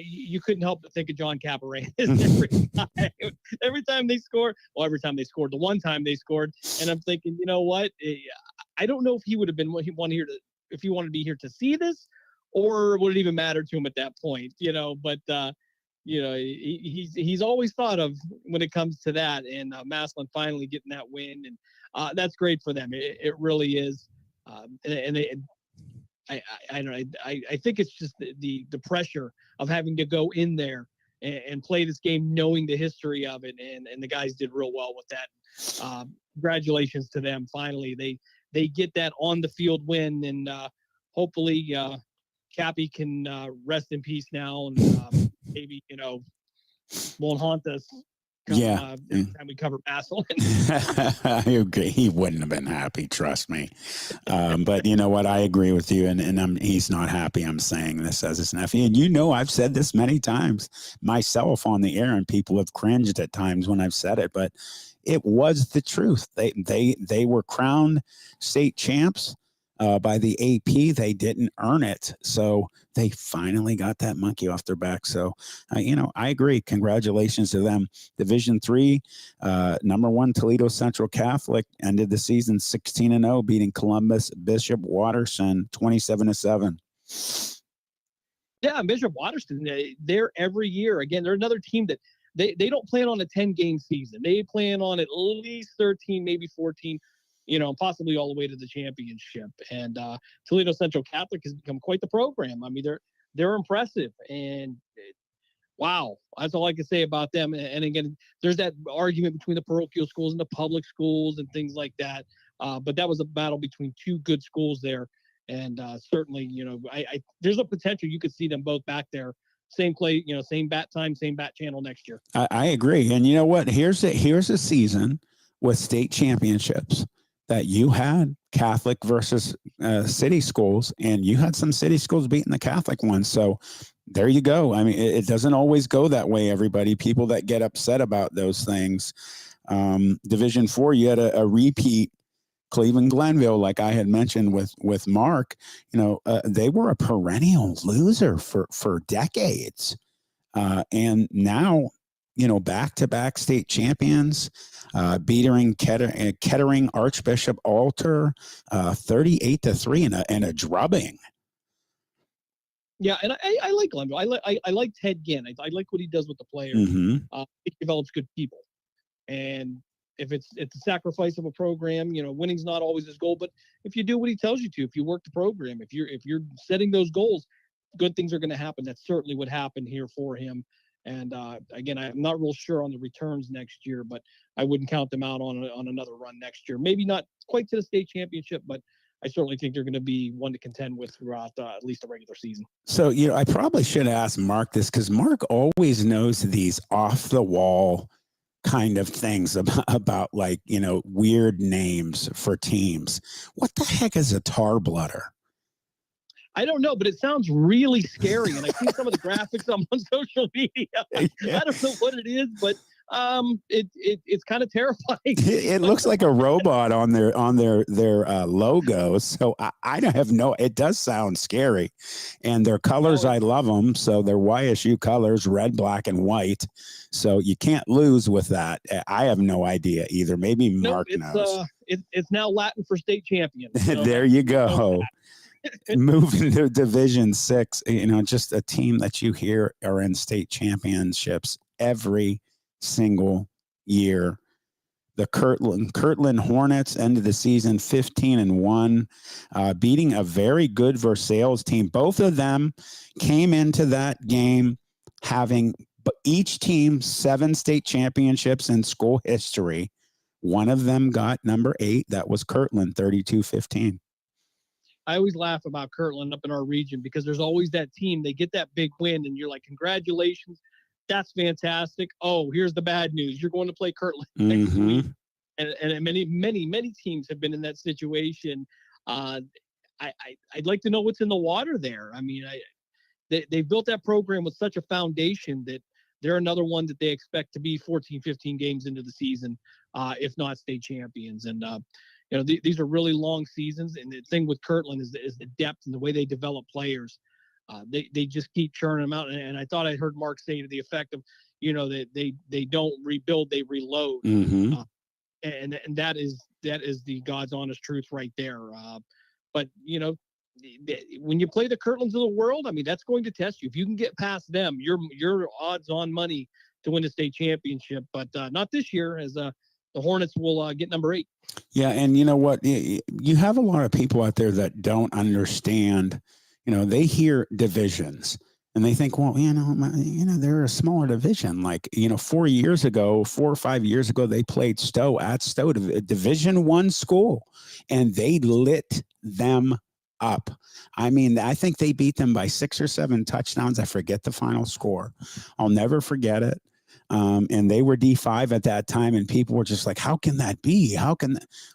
you couldn't help but think of John Cabaret every time they scored. Well, every time they scored, the one time they scored, and I'm thinking, you know what? I don't know if he would have been if he wanted to be here to see this, or would it even matter to him at that point? But he's always thought of when it comes to that, and Massillon finally getting that win, and that's great for them. It really is, and they. I think it's just the pressure of having to go in there and play this game, knowing the history of it, and the guys did real well with that. Congratulations to them. Finally, they get that on the field win, and hopefully Cappy can rest in peace now, and maybe won't haunt us. Every time we cover Massillon. He wouldn't have been happy, trust me. But you know what? I agree with you, and he's not happy. I'm saying this as his nephew, and I've said this many times myself on the air, and people have cringed at times when I've said it, but it was the truth. They were crowned state champs by the AP. They didn't earn it, so they finally got that monkey off their back. So, I agree. Congratulations to them. Division III, number 1 Toledo Central Catholic ended the season 16-0, beating Columbus Bishop Watterson 27-7. Yeah, Bishop Watterson, they're every year. Again, they're another team that they don't plan on a 10-game season. They plan on at least 13, maybe 14. Possibly all the way to the championship. And Toledo Central Catholic has become quite the program. I mean, they're impressive, and wow, that's all I can say about them. And again, there's that argument between the parochial schools and the public schools and things like that. But that was a battle between 2 good schools there, and certainly, there's a potential you could see them both back there. Same play, same bat time, same bat channel next year. I agree. And you know what? Here's a season with state championships that you had Catholic versus city schools, and you had some city schools beating the Catholic ones. So there you go. I mean, it doesn't always go that way, everybody. People that get upset about those things. Division 4, you had a repeat. Cleveland Glenville, like I had mentioned with Mark, they were a perennial loser for decades. And now, back-to-back state champions, beating Kettering Archbishop Alter 38-3 and a drubbing. Yeah, and I like Glenville. I like Ted Ginn. I like what he does with the players. Mm-hmm. He develops good people, and if it's a sacrifice of a program, winning's not always his goal. But if you do what he tells you to, if you work the program, if you're setting those goals, good things are going to happen. That's certainly what happened here for him. And again, I'm not real sure on the returns next year, but I wouldn't count them out on another run next year. Maybe not quite to the state championship, but I certainly think they're going to be one to contend with throughout at least the regular season. So, I probably should ask Mark this, because Mark always knows these off the wall kind of things about like, weird names for teams. What the heck is a tar blooder? I don't know, but it sounds really scary. And I've seen some of the graphics on social media. I don't know what it is, but it's kind of terrifying. It looks like a robot on their logo. So I don't have it does sound scary. And their colors, I love them. So they're YSU colors, red, black, and white. So you can't lose with that. I have no idea either. Maybe Mark knows. It's now Latin for state champion. So there you go. Moving to Division 6, just a team that you hear are in state championships every single year. The Kirtland Hornets ended the season 15-1, beating a very good Versailles team. Both of them came into that game having each team 7 state championships in school history. One of them got number 8. That was Kirtland, 32-15. I always laugh about Kirtland up in our region because there's always that team. They get that big win, and you're like, congratulations. That's fantastic. Oh, here's the bad news. You're going to play Kirtland next week. And many teams have been in that situation. I'd like to know what's in the water there. I mean, they built that program with such a foundation that they're another one that they expect to be 14, 15 games into the season, if not state champions. And, these are really long seasons. And the thing with Kirtland is the depth and the way they develop players. They just keep churning them out. And I thought I heard Mark say to the effect of, that they don't rebuild, they reload. Mm-hmm. And that is the God's honest truth right there. But when you play the Kirtlands of the world, I mean, that's going to test you. If you can get past them, you're odds on money to win the state championship. But not this year, as the Hornets will get number 8. Yeah, and you know what? You have a lot of people out there that don't understand. They hear divisions and they think, well, they're a smaller division. Like, 4 or 5 years ago, they played Stowe at Stowe, a Division I school, and they lit them up. I mean, I think they beat them by 6 or 7 touchdowns. I forget the final score. I'll never forget it. And they were D5 at that time, and people were just like, how can that be?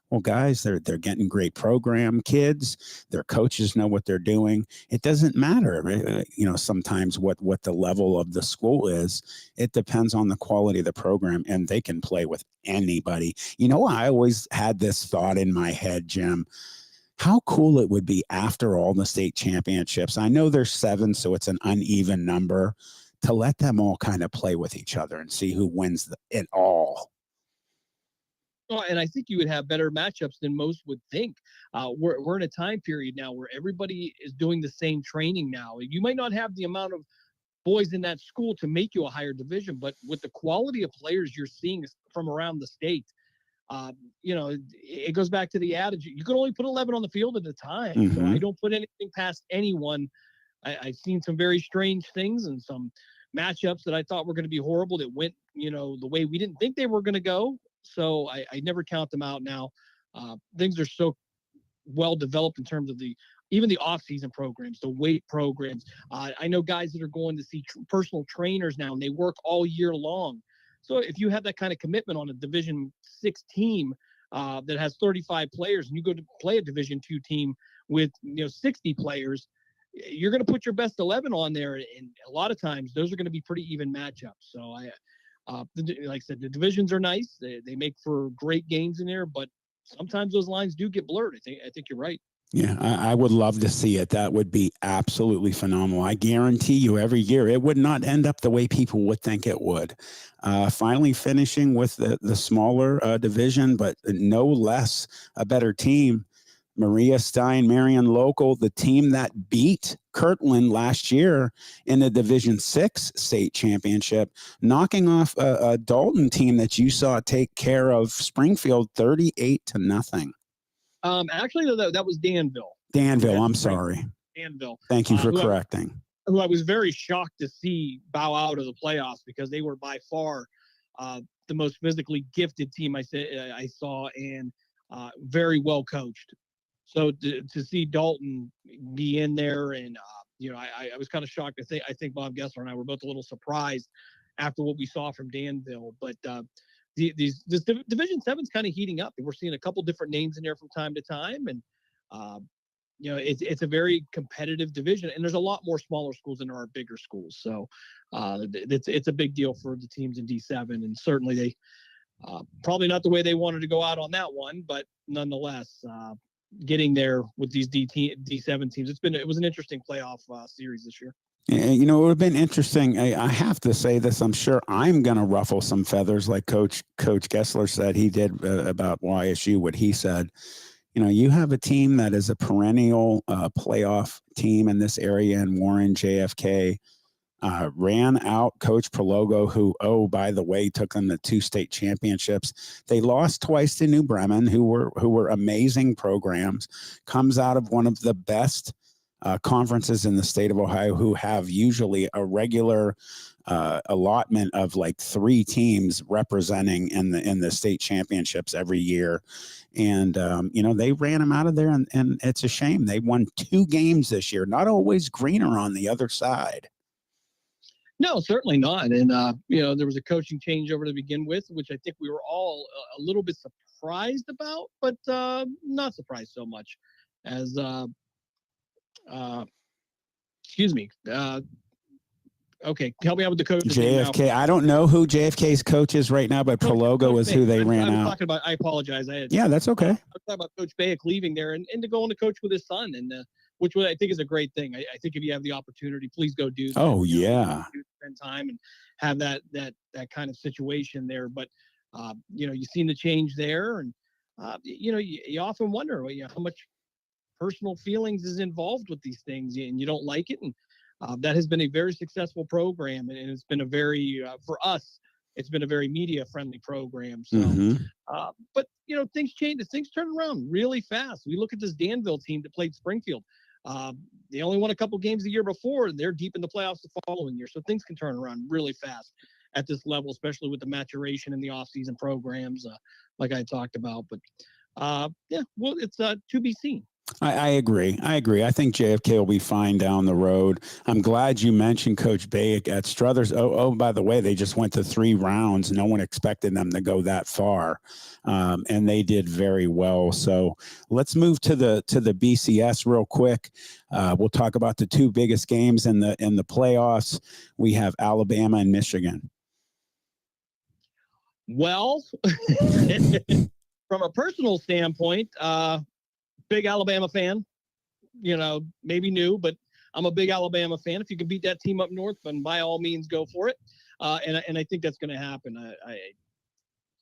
Well, guys, they're getting great program kids. Their coaches know what they're doing. It doesn't matter, sometimes what the level of the school is. It depends on the quality of the program, and they can play with anybody. I always had this thought in my head, Jim, how cool it would be after all the state championships. I know there's 7, so it's an uneven number, to let them all kind of play with each other and see who wins it all. Well, and I think you would have better matchups than most would think. We're in a time period now where everybody is doing the same training now. You might not have the amount of boys in that school to make you a higher division, but with the quality of players you're seeing from around the state, it goes back to the adage, you can only put 11 on the field at a time. Mm-hmm. So I don't put anything past anyone. I've seen some very strange things and some matchups that I thought were going to be horrible that went, the way we didn't think they were going to go. So I never count them out now. Things are so well developed in terms of even the off-season programs, the weight programs. I know guys that are going to see personal trainers now, and they work all year long. So if you have that kind of commitment on a Division 6 team, that has 35 players, and you go to play a Division II team with 60 players, you're going to put your best 11 on there, and a lot of times those are going to be pretty even matchups. So like I said, the divisions are nice. They make for great games in there, but sometimes those lines do get blurred. I think you're right. Yeah, I would love to see it. That would be absolutely phenomenal. I guarantee you every year it would not end up the way people would think it would. Finally finishing with the smaller division, but no less a better team. Maria Stein, Marion Local, the team that beat Kirtland last year in the Division 6 state championship, knocking off a Dalton team that you saw take care of Springfield 38-0. Actually, that was Danville. Danville, I'm sorry. Danville. Thank you for correcting. Who I was very shocked to see bow out of the playoffs because they were by far the most physically gifted team I saw, and very well coached. So to see Dalton be in there, and I was kind of shocked. I think Bob Gessler and I were both a little surprised after what we saw from Danville. But this Division 7's kind of heating up, and we're seeing a couple different names in there from time to time. And it's a very competitive division, and there's a lot more smaller schools than there are bigger schools. So it's a big deal for the teams in D7, and certainly they probably not the way they wanted to go out on that one, but nonetheless. Getting there with these D7 teams. It was an interesting playoff series this year. It would have been interesting. I have to say this. I'm sure I'm going to ruffle some feathers like Coach Gessler said he did about YSU, what he said. You have a team that is a perennial playoff team in this area in Warren, JFK. Ran out Coach Prologo, who, by the way, took them to 2 state championships. They lost twice to New Bremen, who were amazing programs. Comes out of one of the best conferences in the state of Ohio, who have usually a regular allotment of like 3 teams representing in the state championships every year. And they ran them out of there, and it's a shame. They won 2 games this year. Not always greener on the other side. No, certainly not. And, there was a coaching changeover to begin with, which I think we were all a little bit surprised about, but not surprised so much as, excuse me. Okay, help me out with the coach. JFK. I don't know who JFK's coach is right now, but Prologo is who they ran out. Talking about, I apologize. Yeah, that's okay. I was talking about Coach Bayek leaving there and to go on to coach with his son, and which I think is a great thing. I think if you have the opportunity, please go do that. Oh, yeah. Spend time and have that kind of situation there. But, you've seen the change there. And, you often wonder how much personal feelings is involved with these things, and you don't like it. And that has been a very successful program. And it's been a very, for us, it's been a very media-friendly program. So, but, things change. Things turn around really fast. We look at this Danville team that played Springfield. They only won a couple games the year before, and they're deep in the playoffs the following year. So things can turn around really fast at this level, especially with the maturation in the offseason programs, like I talked about. But it's to be seen. I agree. I think JFK will be fine down the road. I'm glad you mentioned Coach Bayek at Struthers. Oh, by the way, they just went to 3 rounds. No one expected them to go that far, and they did very well. So let's move to the BCS real quick. We'll talk about the 2 biggest games in the playoffs. We have Alabama and Michigan. Well, from a personal standpoint, big Alabama fan, maybe new, but I'm a big Alabama fan. If you can beat that team up north, then by all means go for it. And I think that's going to happen.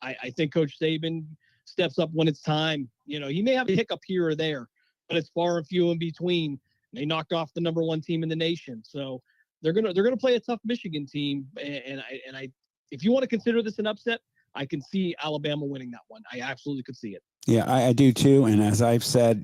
I think Coach Saban steps up when it's time. He may have a hiccup here or there, but it's far and few in between. They knocked off the number 1 team in the nation. So they're going to play a tough Michigan team. And if you want to consider this an upset, I can see Alabama winning that one. I absolutely could see it. Yeah, I do too. And as I've said,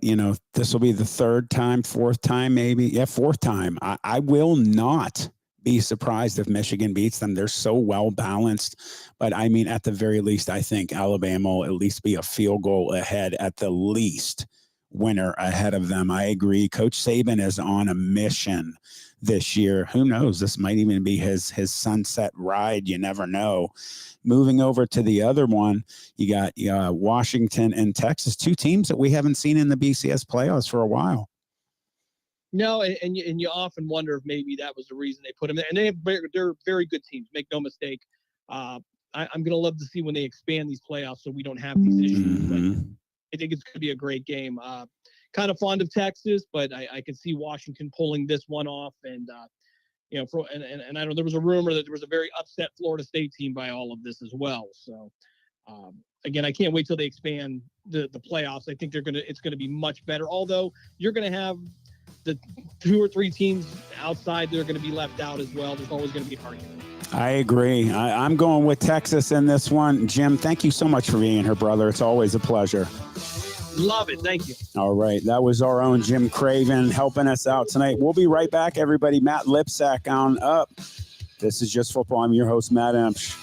this will be the 3rd time, 4th time, maybe. Yeah, 4th time. I will not be surprised if Michigan beats them. They're so well balanced. But I mean, at the very least, I think Alabama will at least be a field goal ahead at the least winner ahead of them. I agree. Coach Saban is on a mission this year. Who knows? This might even be his sunset ride. You never know. Moving over to the other one, you got Washington and Texas, two teams that we haven't seen in the BCS playoffs for a while. No, and you often wonder if maybe that was the reason they put them there. And they're very good teams. Make no mistake. I'm going to love to see when they expand these playoffs so we don't have these issues. But I think it's going to be a great game. Kind of fond of Texas, but I can see Washington pulling this one off. And and I know there was a rumor that there was a very upset Florida State team by all of this as well. So again, I can't wait till they expand the playoffs. I think it's going to be much better. Although you're going to have the 2 or 3 teams outside, they're going to be left out as well. There's always going to be an argument. I agree. I'm going with Texas in this one. Jim, thank you so much for being here, brother. It's always a pleasure. Love it. Thank you. All right. That was our own Jim Craven helping us out tonight. We'll be right back, everybody. Matt Lipsack on up. This is Just Football. I'm your host, Matt Emch.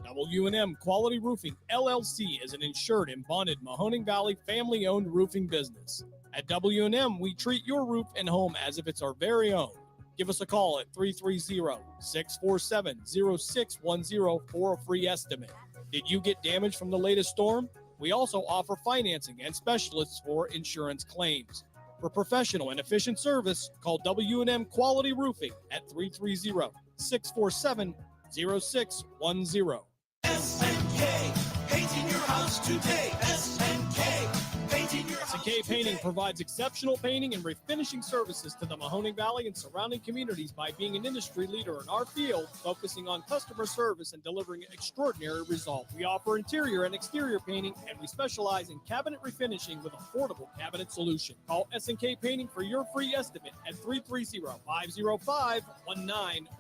W&M Quality Roofing, LLC is an insured and bonded Mahoning Valley family-owned roofing business. At W&M, we treat your roof and home as if it's our very own. Give us a call at 330-647-0610 for a free estimate. Did you get damage from the latest storm? We also offer financing and specialists for insurance claims. For professional and efficient service, call W&M Quality Roofing at 330-647-0610. SNK, painting your house today. SNK, painting your house. SNK Painting provides exceptional painting and refinishing services to the Mahoning Valley and surrounding communities by being an industry leader in our field, focusing on customer service and delivering extraordinary results. We offer interior and exterior painting, and we specialize in cabinet refinishing with affordable cabinet solution. Call SNK Painting for your free estimate at 330-505-1910.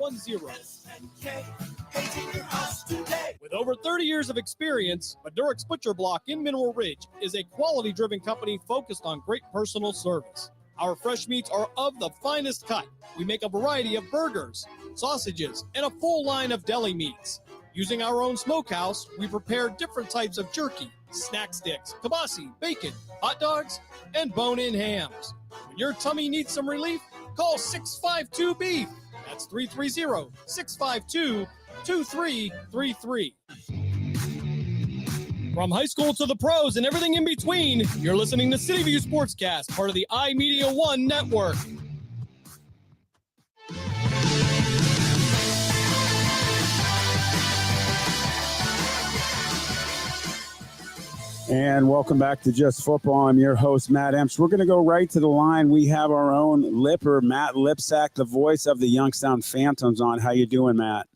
SNK, painting your house today. With over 30 years of experience, Madurix Butcher Block in Mineral Ridge is a quality-driven company focused on great personal service. Our fresh meats are of the finest cut. We make a variety of burgers, sausages, and a full line of deli meats. Using our own smokehouse, we prepare different types of jerky, snack sticks, kibasi, bacon, hot dogs, and bone-in hams. When your tummy needs some relief, call 652-BEEF. That's 330-652-2333. From high school to the pros and everything in between, you're listening to City View Sportscast, part of the iMedia One network. And welcome back to Just Football. I'm your host, Matt Emch. We're going to go right to the line. We have our own Lipper, Matt Lipsack, the voice of the Youngstown Phantoms on. How you doing, Matt?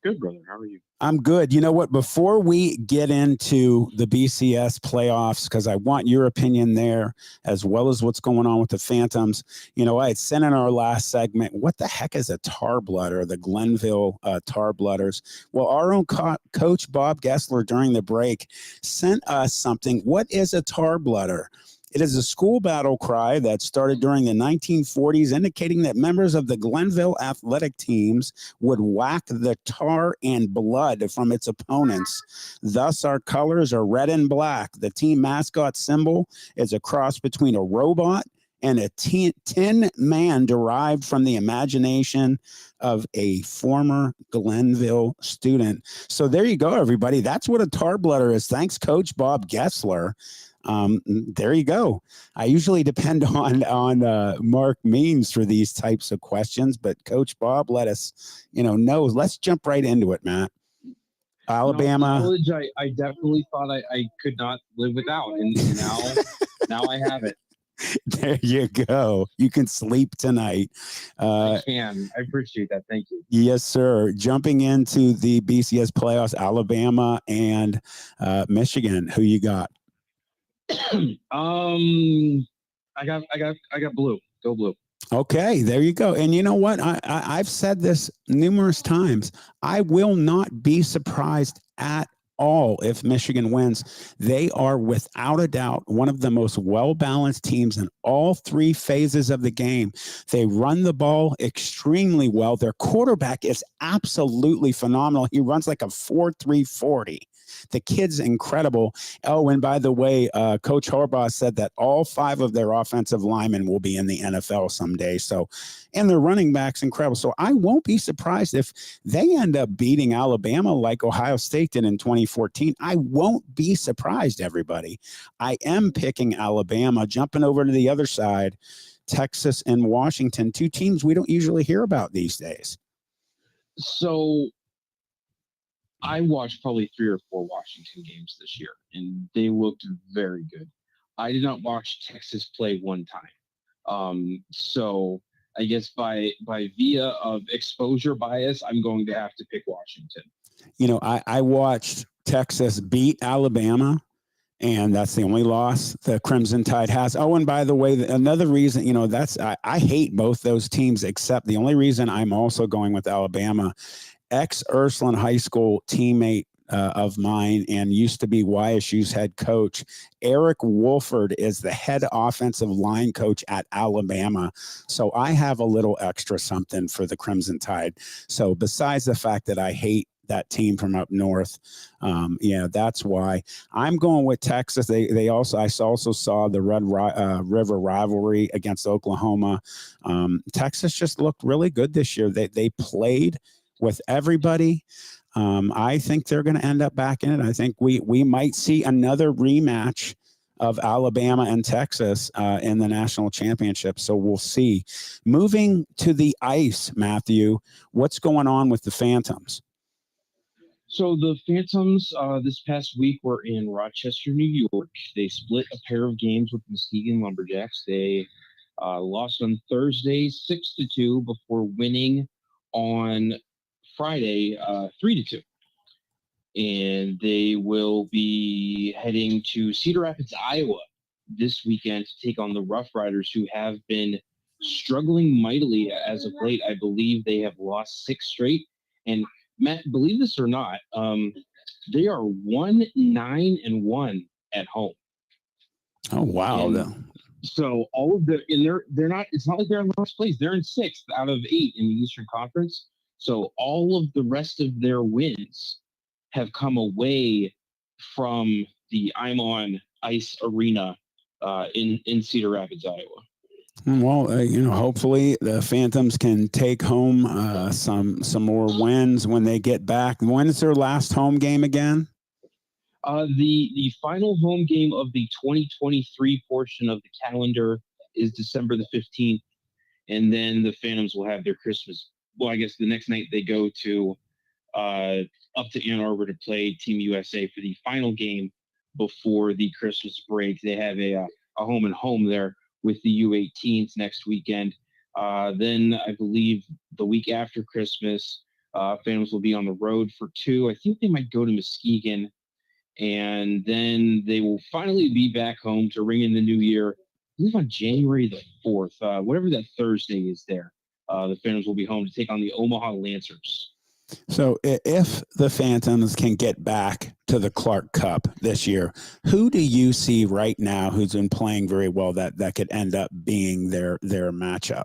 Good, brother. How are you? I'm good. You know what? Before we get into the BCS playoffs, because I want your opinion there, as well as what's going on with the Phantoms. You know, I had said in our last segment, what the heck is a tar blooder, the Glenville tar blooders? Well, our own coach, Bob Gessler, during the break, sent us something. What is a tar blooder? It is a school battle cry that started during the 1940s, indicating that members of the Glenville athletic teams would whack the tar and blood from its opponents. Thus, our colors are red and black. The team mascot symbol is a cross between a robot and a tin man derived from the imagination of a former Glenville student. So there you go, everybody. That's what a tar blooder is. Thanks, Coach Bob Gessler. There you go. I usually depend on Mark Means for these types of questions, but Coach Bob let us, know. Let's jump right into it, Matt. Alabama. College, I definitely thought I could not live without, and now I have it. There you go. You can sleep tonight. I can. I appreciate that. Thank you. Yes, sir. Jumping into the BCS playoffs, Alabama and Michigan. Who you got? I got blue. Go blue. Okay, there you go. And you know what? I've said this numerous times. I will not be surprised at all if Michigan wins. They are without a doubt one of the most well-balanced teams in all three phases of the game. They run the ball extremely well. Their quarterback is absolutely phenomenal. He runs like a 4.3 40. The kid's incredible. Oh, and by the way, Coach Harbaugh said that all 5 of their offensive linemen will be in the NFL someday. So, and their running back's incredible. So I won't be surprised if they end up beating Alabama like Ohio State did in 2014. I won't be surprised, everybody. I am picking Alabama, jumping over to the other side, Texas and Washington, 2 teams we don't usually hear about these days. So I watched probably 3 or 4 Washington games this year, and they looked very good. I did not watch Texas play one time. So I guess by via of exposure bias, I'm going to have to pick Washington. You know, I watched Texas beat Alabama, and that's the only loss the Crimson Tide has. Oh, and by the way, another reason, you know, I hate both those teams, except the only reason I'm also going with Alabama, ex-Ursuline High School teammate of mine and used to be YSU's head coach, Eric Wolford, is the head offensive line coach at Alabama. So I have a little extra something for the Crimson Tide. So besides the fact that I hate that team from up north, that's why I'm going with Texas. I also saw the Red River rivalry against Oklahoma. Texas just looked really good this year. They played with everybody. I think they're going to end up back in it. I think we might see another rematch of Alabama and Texas in the national championship. So we'll see. Moving to the ice, Matthew, what's going on with the Phantoms? So the Phantoms this past week were in Rochester, New York. They split a pair of games with Muskegon Lumberjacks. They lost on Thursday 6-2 before winning on Friday 3-2. And they will be heading to Cedar Rapids, Iowa this weekend to take on the Rough Riders, who have been struggling mightily as of late. I believe they have lost 6 straight. And Matt, believe this or not, they are 1-9-1 at home. Oh wow! So all of they're not. It's not like they're in last place. They're in 6th out of 8 in the Eastern Conference. So all of the rest of their wins have come away from the I'm On Ice Arena in Cedar Rapids, Iowa. Well, hopefully the Phantoms can take home some more wins when they get back. When is their last home game again? The final home game of the 2023 portion of the calendar is December the 15th, and then the Phantoms will have their Christmas. Well, I guess the next night they go to up to Ann Arbor to play Team USA for the final game before the Christmas break. They have a home and home there with the U18s next weekend. Then I believe the week after Christmas, Phantoms will be on the road for 2. I think they might go to Muskegon, and then they will finally be back home to ring in the new year. I believe on January the 4th, whatever that Thursday is there. The Phantoms will be home to take on the Omaha Lancers. So if the Phantoms can get back to the Clark Cup this year, who do you see right now who's been playing very well that could end up being their matchup?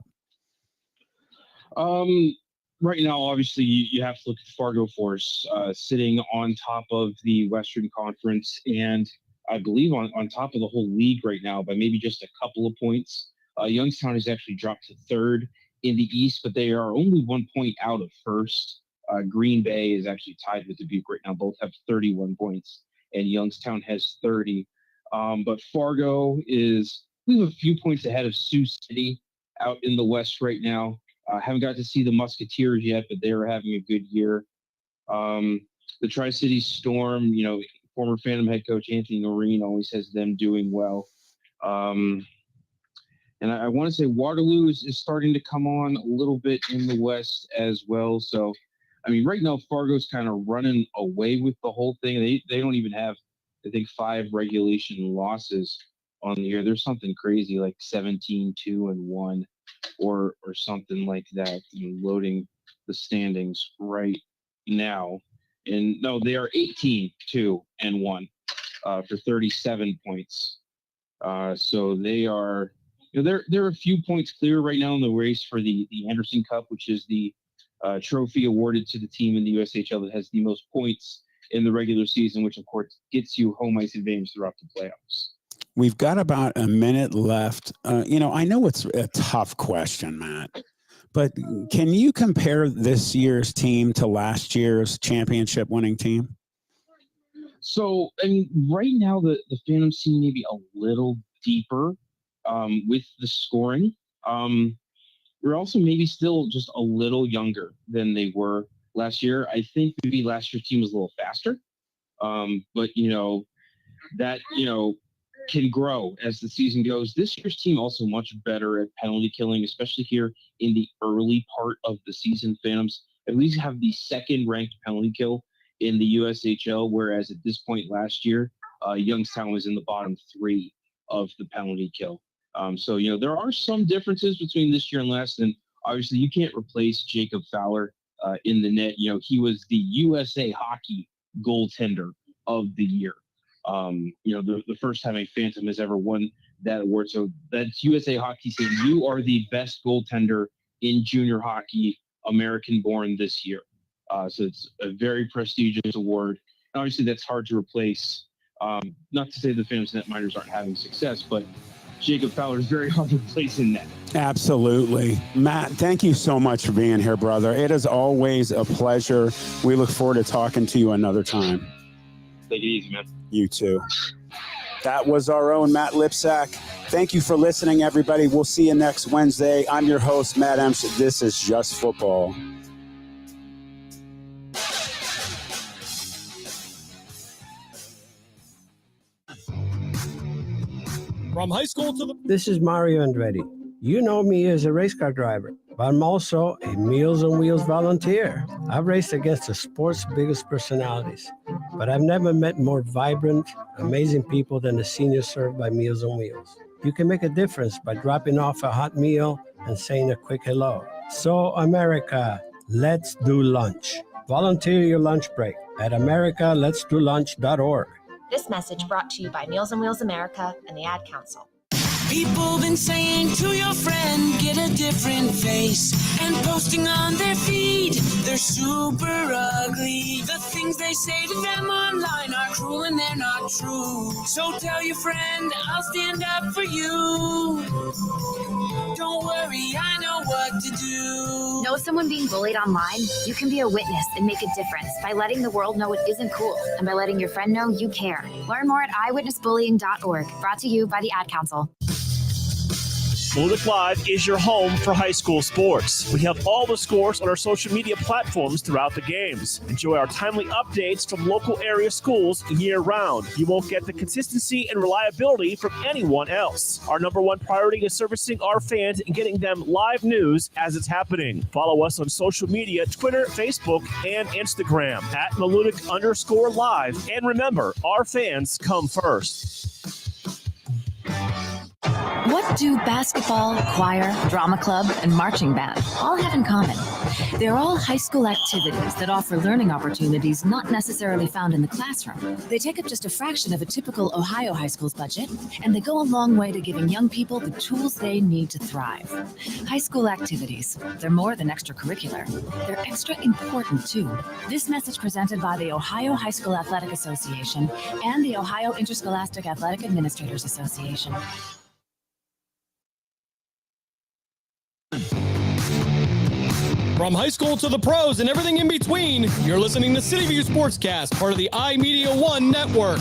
Right now, obviously, you have to look at Fargo Force sitting on top of the Western Conference, and I believe on top of the whole league right now by maybe just a couple of points. Youngstown has actually dropped to 3rd in the East, but they are only 1 point out of 1st. Green Bay is actually tied with Dubuque right now. Both have 31 points, and Youngstown has 30. But Fargo we have a few points ahead of Sioux City out in the West right now. Haven't got to see the Musketeers yet, but they are having a good year. The Tri-City Storm, former Phantom head coach Anthony Noreen always has them doing well. And I want to say Waterloo is starting to come on a little bit in the West as well. So, I mean, right now Fargo's kind of running away with the whole thing. They don't even have, I think, 5 regulation losses on the year. There's something crazy like 17-2-1 or something like that. Loading the standings right now, and no, they are 18-2-1 for 37 points. So they are. They're a few points clear right now in the race for the Anderson Cup, which is the trophy awarded to the team in the USHL that has the most points in the regular season, which of course gets you home ice advantage throughout the playoffs. We've got about a minute left. I know it's a tough question, Matt, but can you compare this year's team to last year's championship winning team? So, I mean, right now the Phantoms seem maybe a little deeper with the scoring. We're also maybe still just a little younger than they were last year. I think maybe last year's team was a little faster, but that can grow as the season goes. This year's team also much better at penalty killing, especially here in the early part of the season. Phantoms at least have the second ranked penalty kill in the USHL, whereas at this point last year, Youngstown was in the bottom 3 of the penalty kill. So there are some differences between this year and last, and obviously you can't replace Jacob Fowler in the net. He was the USA Hockey goaltender of the year. The first time a Phantom has ever won that award. So that's USA Hockey saying you are the best goaltender in junior hockey, American born this year. So it's a very prestigious award. And obviously that's hard to replace. Not to say the Phantoms netminders aren't having success, but Jacob Fowler is very hard to replace in net. Absolutely. Matt, thank you so much for being here, brother. It is always a pleasure. We look forward to talking to you another time. Take it easy, man. You too. That was our own Matt Lipsack. Thank you for listening, everybody. We'll see you next Wednesday. I'm your host, Matt Emch. This is Just Football. From high school to the... This is Mario Andretti. You know me as a race car driver, but I'm also a Meals on Wheels volunteer. I've raced against the sport's biggest personalities, but I've never met more vibrant, amazing people than the seniors served by Meals on Wheels. You can make a difference by dropping off a hot meal and saying a quick hello. So, America, let's do lunch. Volunteer your lunch break at americaletsdolunch.org. This message brought to you by Meals on Wheels America and the Ad Council. People been saying to your friend, get a different face, and posting on their feed, they're super ugly. The things they say to them online are cruel and they're not true. So tell your friend, I'll stand up for you. Don't worry, I know what to do. Know someone being bullied online? You can be a witness and make a difference by letting the world know it isn't cool and by letting your friend know you care. Learn more at eyewitnessbullying.org. Brought to you by the Ad Council. Melodic Live is your home for high school sports. We have all the scores on our social media platforms throughout the games. Enjoy our timely updates from local area schools year-round. You won't get the consistency and reliability from anyone else. Our number one priority is servicing our fans and getting them live news as it's happening. Follow us on social media, Twitter, Facebook, and Instagram at Melodic_Live. And remember, our fans come first. What do basketball, choir, drama club, and marching band all have in common? They're all high school activities that offer learning opportunities not necessarily found in the classroom. They take up just a fraction of a typical Ohio high school's budget, and they go a long way to giving young people the tools they need to thrive. High school activities, they're more than extracurricular. They're extra important, too. This message presented by the Ohio High School Athletic Association and the Ohio Interscholastic Athletic Administrators Association. From high school to the pros and everything in between, you're listening to City View Sportscast, part of the iMedia One network.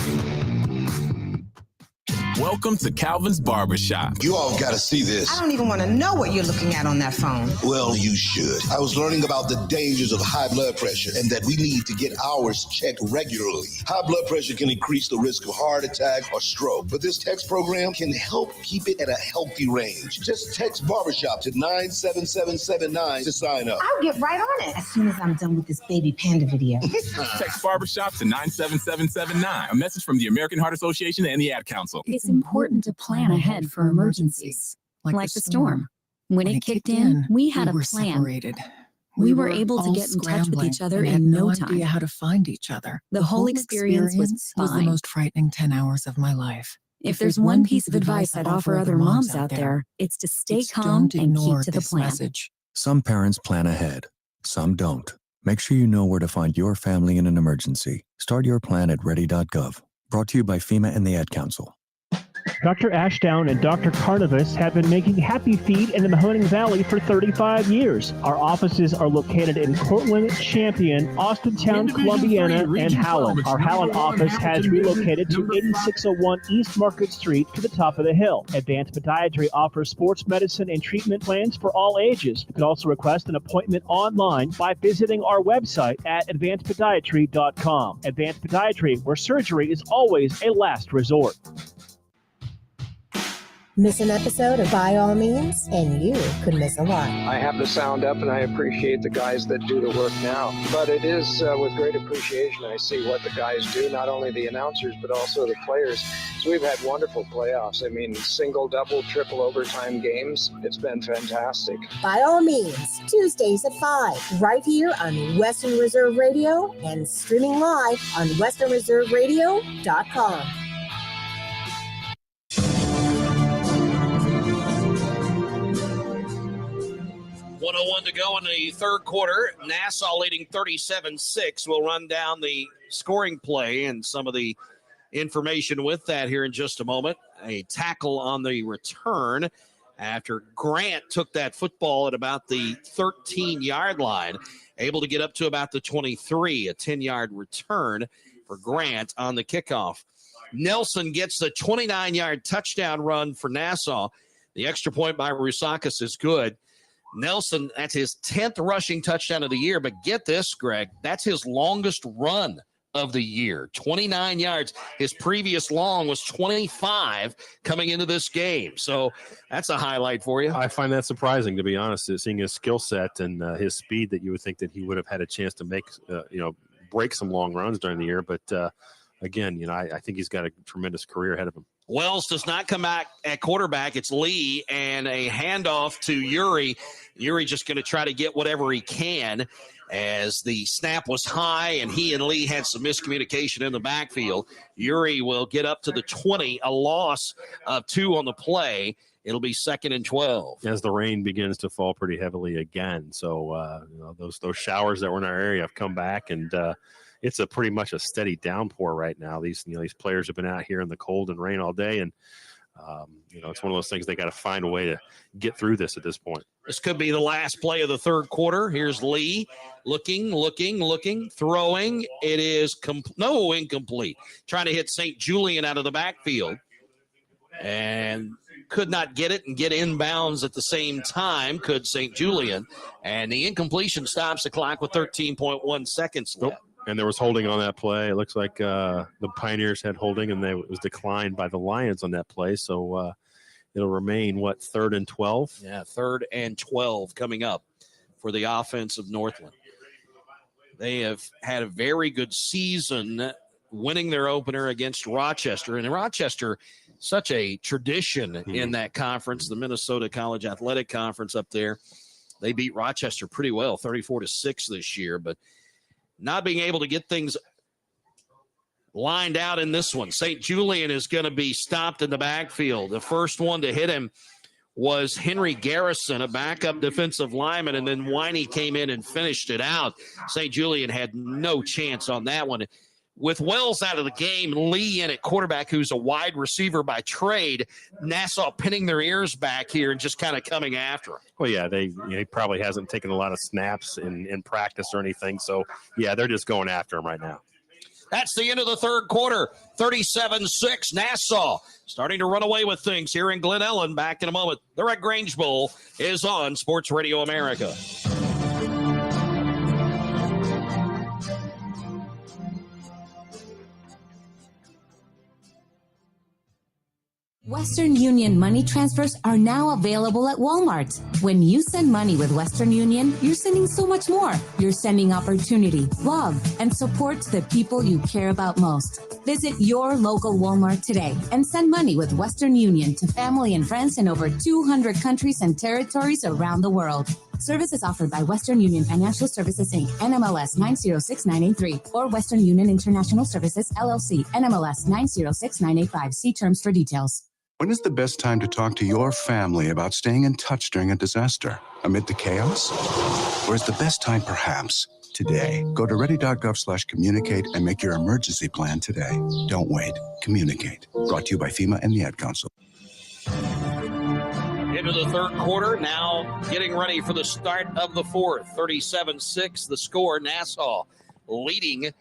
Welcome to Calvin's Barbershop. You all got to see this. I don't even want to know what you're looking at on that phone. Well, you should. I was learning about the dangers of high blood pressure and that we need to get ours checked regularly. High blood pressure can increase the risk of heart attack or stroke, but this text program can help keep it at a healthy range. Just text Barbershop to 97779 to sign up. I'll get right on it as soon as I'm done with this baby panda video. Text Barbershop to 97779. A message from the American Heart Association and the Ad Council. It's important to plan ahead for emergencies, like the storm. When it kicked in, we had a plan. Separated. We were able to get in touch with each other in no time. Idea how to find each other. The whole experience was the fine. most frightening 10 hours of my life. If there's one piece of advice I'd offer other moms out there, it's to stay calm and keep to the plan. Some parents plan ahead, some don't. Make sure you know where to find your family in an emergency. Start your plan at ready.gov. Brought to you by FEMA and the Ad Council. Dr. Ashdown and Dr. Carnivus have been making Happy Feet in the Mahoning Valley for 35 years. Our offices are located in Cortland, Champion, Austintown, Columbiana, and Howland. Our Howland office has relocated to 8601 East Market Street to the top of the hill. Advanced Podiatry offers sports medicine and treatment plans for all ages. You can also request an appointment online by visiting our website at advancedpodiatry.com. Advanced Podiatry, where surgery is always a last resort. Miss an episode of By All Means, and you could miss a lot. I have the sound up, and I appreciate the guys that do the work now. But it is with great appreciation I see what the guys do, not only the announcers, but also the players. So we've had wonderful playoffs. I mean, single, double, triple overtime games. It's been fantastic. By All Means, Tuesdays at 5, right here on Western Reserve Radio and streaming live on westernreserveradio.com. 1:01 to go in the third quarter. Nassau leading 37-6. We'll run down the scoring play and some of the information with that here in just a moment. A tackle on the return after Grant took that football at about the 13-yard line, able to get up to about the 23, a 10-yard return for Grant on the kickoff. Nelson gets the 29-yard touchdown run for Nassau. The extra point by Rusakis is good. Nelson, that's his 10th rushing touchdown of the year. But get this, Greg, that's his longest run of the year, 29 yards. His previous long was 25 coming into this game. So that's a highlight for you. I find that surprising, to be honest, seeing his skill set and his speed, that you would think that he would have had a chance to make, break some long runs during the year. But again, I think he's got a tremendous career ahead of him. Wells does not come back at quarterback. It's Lee, and a handoff to Uri. Uri just going to try to get whatever he can, as the snap was high and he and Lee had some miscommunication in the backfield. Uri will get up to the 20, a loss of 2 on the play. It'll be 2nd and 12. As the rain begins to fall pretty heavily again. So those showers that were in our area have come back, and it's pretty much a steady downpour right now. These players have been out here in the cold and rain all day, and it's one of those things they got to find a way to get through this at this point. This could be the last play of the third quarter. Here's Lee looking, throwing. It is incomplete. Trying to hit St. Julian out of the backfield, and could not get it and get inbounds at the same time. Could St. Julian, and the incompletion stops the clock with 13.1 seconds left. And there was holding on that play. It looks like the Pioneers had holding, and it was declined by the Lions on that play. So it'll remain, 3rd and 12? Yeah, 3rd and 12 coming up for the offense of Northland. They have had a very good season, winning their opener against Rochester. And Rochester, such a tradition in that conference, the Minnesota College Athletic Conference up there. They beat Rochester pretty well, 34-6 this year, but not being able to get things lined out in this one. St. Julian is going to be stopped in the backfield. The first one to hit him was Henry Garrison, a backup defensive lineman, and then Winey came in and finished it out. St. Julian had no chance on that one. With Wells out of the game, Lee in at quarterback, who's a wide receiver by trade, Nassau pinning their ears back here and just kind of coming after him. Well, yeah, he probably hasn't taken a lot of snaps in practice or anything. So, yeah, they're just going after him right now. That's the end of the third quarter, 37-6. Nassau starting to run away with things here in Glen Ellen. Back in a moment. The Red Grange Bowl is on Sports Radio America. Western Union money transfers are now available at Walmart. When you send money with Western Union, you're sending so much more. You're sending opportunity, love, and support to the people you care about most. Visit your local Walmart today and send money with Western Union to family and friends in over 200 countries and territories around the world. Services offered by Western Union Financial Services, Inc., NMLS 906983, or Western Union International Services, LLC, NMLS 906985. See terms for details. When is the best time to talk to your family about staying in touch during a disaster? Amid the chaos? Or is the best time perhaps today. Go to ready.gov/communicate and make your emergency plan today. Don't wait. Communicate. Brought to you by FEMA and the Ad Council. Into the third quarter, now getting ready for the start of the fourth. 37-6, the score. Nassau leading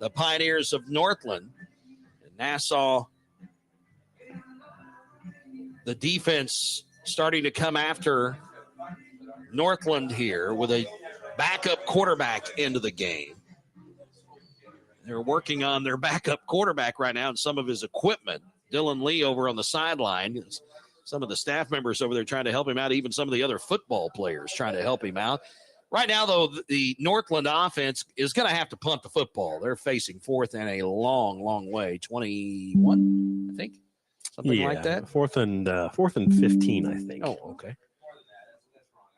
the Pioneers of Northland. And Nassau, the defense starting to come after Northland here with a backup quarterback into the game. They're working on their backup quarterback right now and some of his equipment. Dylan Lee over on the sideline. Some of the staff members over there trying to help him out, even some of the other football players trying to help him out. Right now, though, the Northland offense is going to have to punt the football. They're facing fourth and a long, long way. 21, I think. Something like that. Fourth and 15, I think. Oh, okay.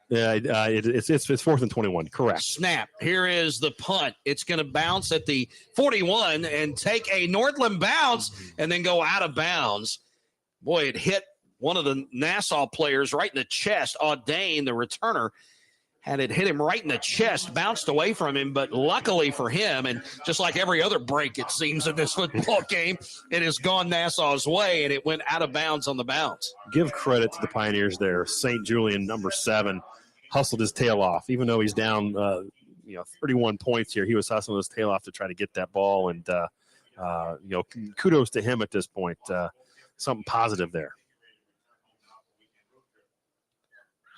Yeah, it's fourth and 21. Correct. Snap. Here is the punt. It's going to bounce at the 41 and take a Northland bounce and then go out of bounds. Boy, it hit one of the Nassau players right in the chest. Audain, the returner, had it hit him right in the chest, bounced away from him, but luckily for him, and just like every other break it seems in this football game, it has gone Nassau's way, and it went out of bounds on the bounce. Give credit to the Pioneers there. St. Julian, number 7, hustled his tail off. Even though he's down 31 points here, he was hustling his tail off to try to get that ball, and kudos to him at this point. Something positive there.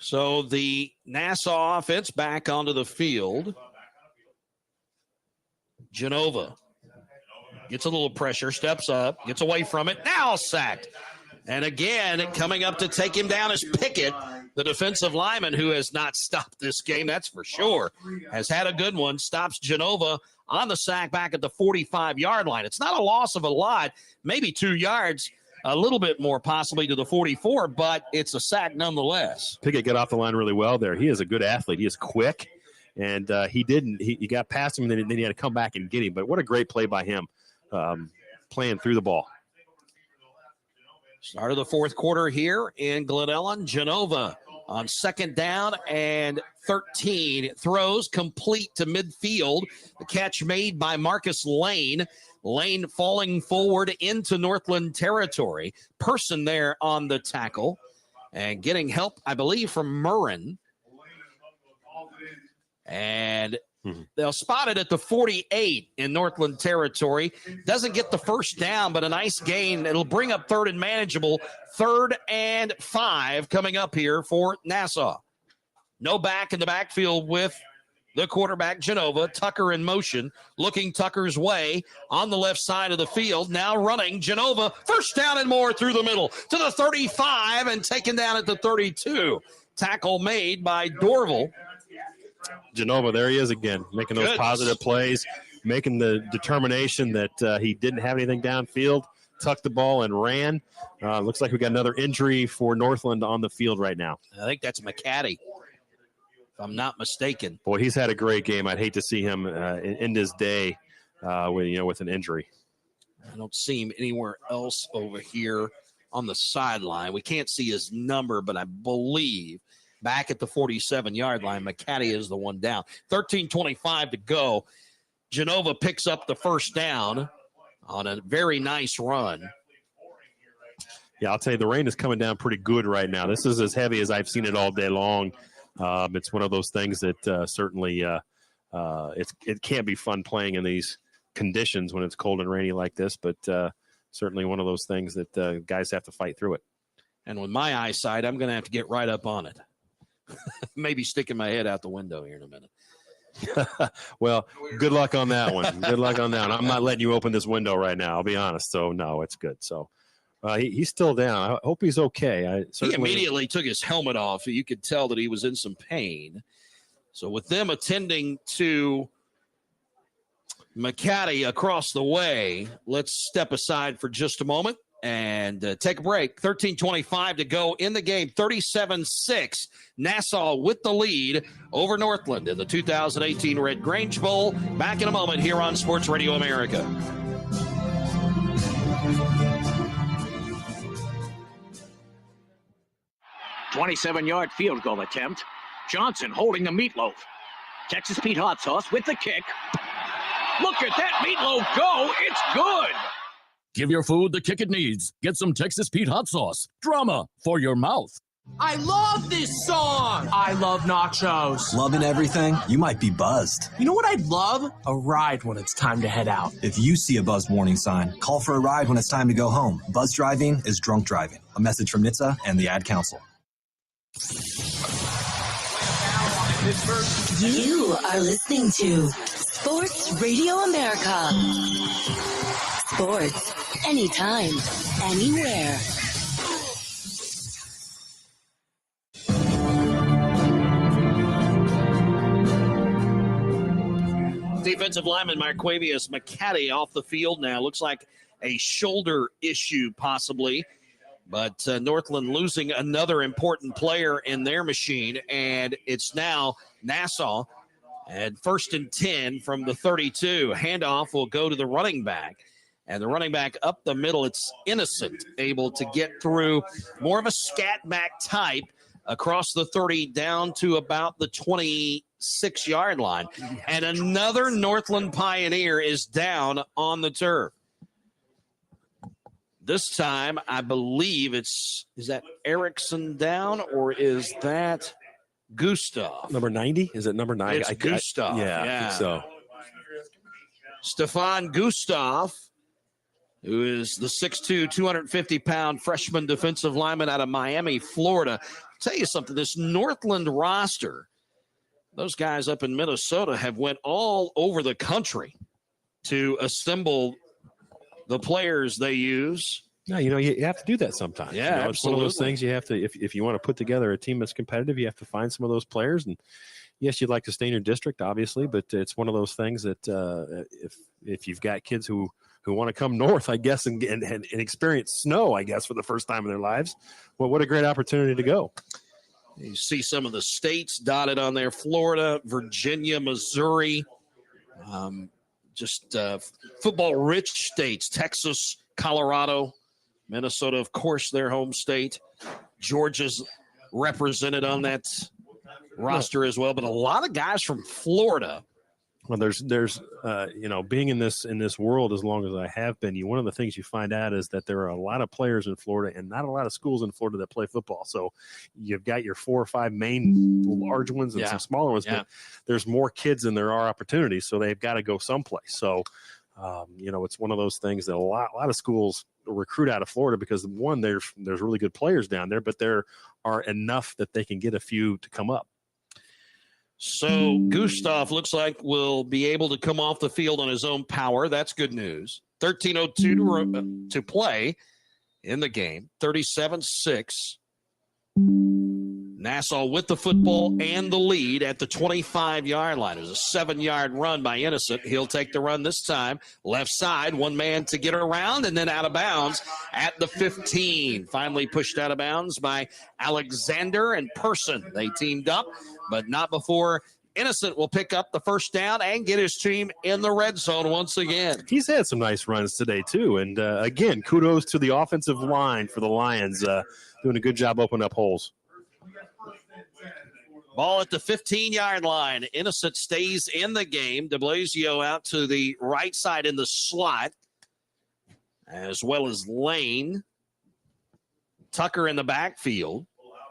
So the Nassau offense back onto the field. Genova gets a little pressure, steps up, gets away from it, now sacked. And again, coming up to take him down is Pickett, the defensive lineman who has not stopped this game, that's for sure. Has had a good one, stops Genova on the sack back at the 45-yard line. It's not a loss of a lot, maybe 2 yards, a little bit more possibly to the 44, but it's a sack nonetheless. Pickett got off the line really well there. He is a good athlete. He is quick, and he got past him, and then he had to come back and get him. But what a great play by him playing through the ball. Start of the fourth quarter here in Glen Ellen. Genova on second down and 13. Throws complete to midfield. The catch made by Marcus Lane. Lane falling forward into Northland territory. Person there on the tackle. And getting help, I believe, from Murrin. And they'll spot it at the 48 in Northland territory. Doesn't get the first down, but a nice gain. It'll bring up third and manageable. 3rd and 5 coming up here for Nassau. No back in the backfield with the quarterback, Genova. Tucker in motion, looking Tucker's way on the left side of the field. Now running, Genova. First down and more through the middle to the 35 and taken down at the 32. Tackle made by Dorval. Genova, there he is again, making those positive plays, making the determination that he didn't have anything downfield, tucked the ball and ran. Looks like we got another injury for Northland on the field right now. I think that's McCaddy, if I'm not mistaken. Boy, he's had a great game. I'd hate to see him end his day with an injury. I don't see him anywhere else over here on the sideline. We can't see his number, but I believe back at the 47-yard line, McCaddy is the one down. 13:25 to go. Genova picks up the first down on a very nice run. Yeah, I'll tell you, the rain is coming down pretty good right now. This is as heavy as I've seen it all day long. It's one of those things that certainly it can't be fun playing in these conditions when it's cold and rainy like this, but certainly one of those things that guys have to fight through it. And with my eyesight, I'm going to have to get right up on it. Maybe sticking my head out the window here in a minute. Well, good luck on that one. Good luck on that one. I'm not letting you open this window right now, I'll be honest. So, no, it's good. So, he's still down. I hope he's okay. He immediately took his helmet off. You could tell that he was in some pain. So, with them attending to McCaddy across the way, let's step aside for just a moment and take a break. 13:25 to go in the game. 37-6. Nassau with the lead over Northland in the 2018 Red Grange Bowl. Back in a moment here on Sports Radio America. .27-yard field goal attempt. Johnson holding the meatloaf. Texas Pete hot sauce with the kick. Look at that meatloaf go. It's good. Give your food the kick it needs. Get some Texas Pete hot sauce. Drama for your mouth. I love this song. I love nachos. Loving everything? You might be buzzed. You know what I'd love? A ride when it's time to head out. If you see a buzzed warning sign, call for a ride when it's time to go home. Buzz driving is drunk driving. A message from NHTSA and the Ad Council. You are listening to Sports Radio America. Sports, anytime, anywhere. Defensive lineman Marquavius McCaddy off the field now. Looks like a shoulder issue possibly. But Northland losing another important player in their machine. And it's now Nassau at 1st and 10 from the 32. Handoff will go to the running back. And the running back up the middle, it's Innocent, able to get through more of a scat back type across the 30 down to about the 26-yard line. And another Northland Pioneer is down on the turf. This time, I believe is that Erickson down or is that Gustav? Number 90? Is it number 90? It's Gustav. Yeah, I think so. Stefan Gustav, who is the 6'2", 250-pound freshman defensive lineman out of Miami, Florida. I'll tell you something, this Northland roster, those guys up in Minnesota have went all over the country to assemble the players they use. No, you have to do that sometimes. Yeah, it's one of those things you have to, if you want to put together a team that's competitive, you have to find some of those players. And yes, you'd like to stay in your district, obviously, but it's one of those things that if you've got kids who want to come north, I guess, and experience snow, I guess, for the first time in their lives, well, what a great opportunity to go. You see some of the states dotted on there: Florida, Virginia, Missouri, football-rich states, Texas, Colorado, Minnesota, of course, their home state. Georgia's represented on that roster as well, but a lot of guys from Florida. Well, there's being in this world as long as I have been, one of the things you find out is that there are a lot of players in Florida and not a lot of schools in Florida that play football. So you've got your 4 or 5 main large ones and some smaller ones, but there's more kids than there are opportunities. So they've got to go someplace. So, it's one of those things that a lot of schools recruit out of Florida because, one, there's really good players down there, but there are enough that they can get a few to come up. So Gustav looks like will be able to come off the field on his own power. That's good news. 13:02 to play in the game. 37-6. Nassau with the football and the lead at the 25-yard line. It was a 7-yard run by Innocent. He'll take the run this time. Left side, one man to get around, and then out of bounds at the 15. Finally pushed out of bounds by Alexander and Person. They teamed up, but not before Innocent will pick up the first down and get his team in the red zone once again. He's had some nice runs today, too. And, again, kudos to the offensive line for the Lions, doing a good job opening up holes. Ball at the 15-yard line. Innocent stays in the game. De Blasio out to the right side in the slot, as well as Lane. Tucker in the backfield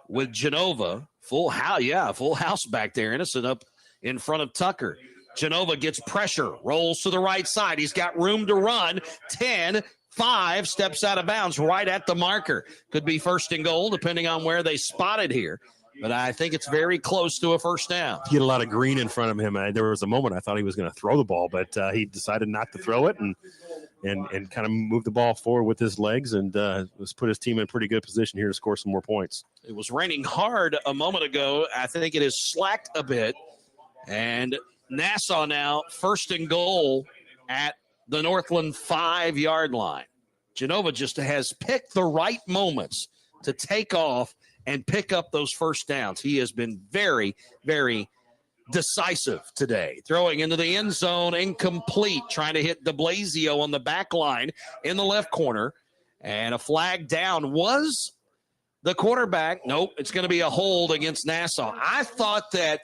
with Genova. Full house back there. Innocent up in front of Tucker. Genova gets pressure, rolls to the right side. He's got room to run. 10-5, steps out of bounds right at the marker. Could be 1st and goal, depending on where they spot it here. But I think it's very close to a first down. He had a lot of green in front of him. There was a moment I thought he was going to throw the ball, but he decided not to throw it and kind of move the ball forward with his legs and put his team in pretty good position here to score some more points. It was raining hard a moment ago. I think it has slacked a bit. And Nassau now 1st and goal at the Northland 5-yard line. Genova just has picked the right moments to take off and pick up those first downs. He has been very, very decisive today. Throwing into the end zone, incomplete, trying to hit De Blasio on the back line in the left corner. And a flag down. Was the quarterback? Nope, it's going to be a hold against Nassau. I thought that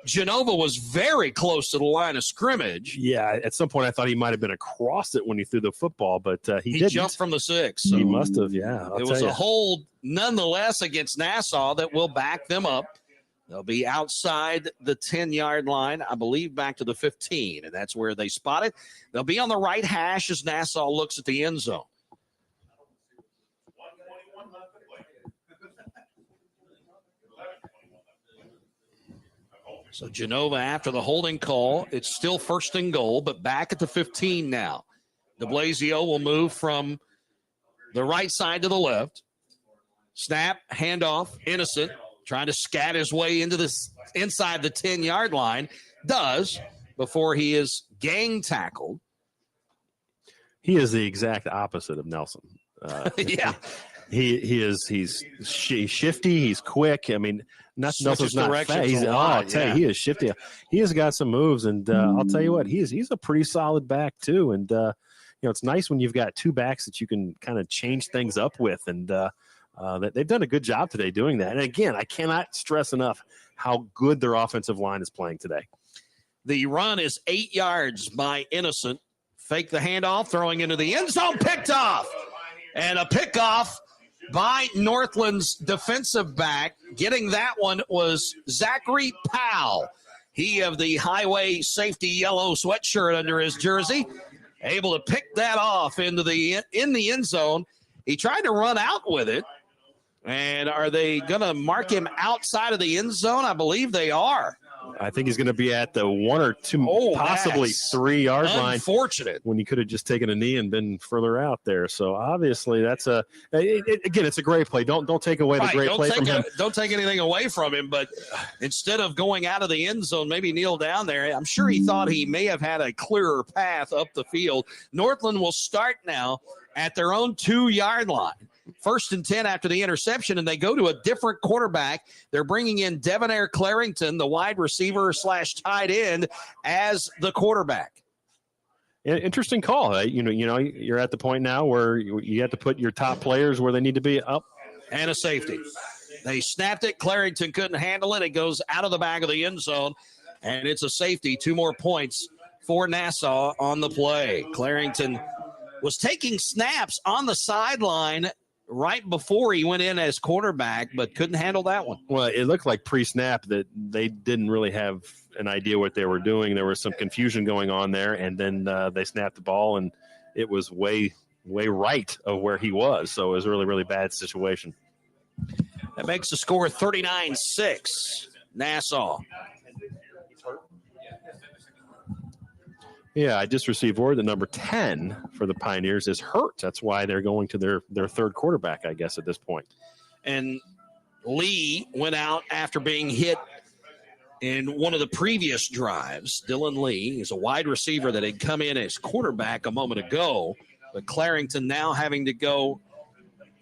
Genova was very close to the line of scrimmage. Yeah, at some point I thought he might have been across it when he threw the football, but he didn't. Jumped from the 6. So he must have, yeah. it was a hold nonetheless against Nassau that will back them up. They'll be outside the 10-yard line, I believe, back to the 15, and that's where they spot it. They'll be on the right hash as Nassau looks at the end zone. So Genova after the holding call. It's still 1st and goal, but back at the 15 now. De Blasio will move from the right side to the left. Snap, handoff, Innocent, trying to scat his way into this inside the 10-yard line. Does before he is gang tackled. He is the exact opposite of Nelson. Yeah. He's shifty. He's quick. I mean, Nelson's not fast. He is shifty. He has got some moves, and I'll tell you what, he's a pretty solid back too. And it's nice when you've got two backs that you can kind of change things up with, and they've done a good job today doing that. And again, I cannot stress enough how good their offensive line is playing today. The run is 8 yards by Innocent. Fake the handoff, throwing into the end zone, picked off, and a pickoff by Northland's defensive back. Getting that one was Zachary Powell. He of the highway safety yellow sweatshirt under his jersey, able to pick that off in the end zone. He tried to run out with it. And are they going to mark him outside of the end zone? I believe they are. I think he's going to be at the 1 or 2, possibly 3-yard line. Unfortunate. When he could have just taken a knee and been further out there. So obviously that's again, it's a great play. Don't take away the great play from him. Don't take anything away from him, but instead of going out of the end zone, maybe kneel down there. I'm sure he thought he may have had a clearer path up the field. Northland will start now at their own 2-yard line. 1st and 10 after the interception, and they go to a different quarterback. They're bringing in Devonair Clarington, the wide receiver / tight end, as the quarterback. Interesting call. You're at the point now where you have to put your top players where they need to be up. And a safety. They snapped it. Clarington couldn't handle it. It goes out of the back of the end zone, and it's a safety. 2 more points for Nassau on the play. Clarington was taking snaps on the sideline right before he went in as quarterback, but couldn't handle that one. Well, it looked like pre-snap that they didn't really have an idea what they were doing. There was some confusion going on there, and then they snapped the ball, and it was way right of where he was. So it was a really, really bad situation. That makes the score 39-6, Nassau. Yeah, I just received word that number 10 for the Pioneers is hurt. That's why they're going to their third quarterback, I guess, at this point. And Lee went out after being hit in one of the previous drives. Dylan Lee is a wide receiver that had come in as quarterback a moment ago, but Clarington now having to go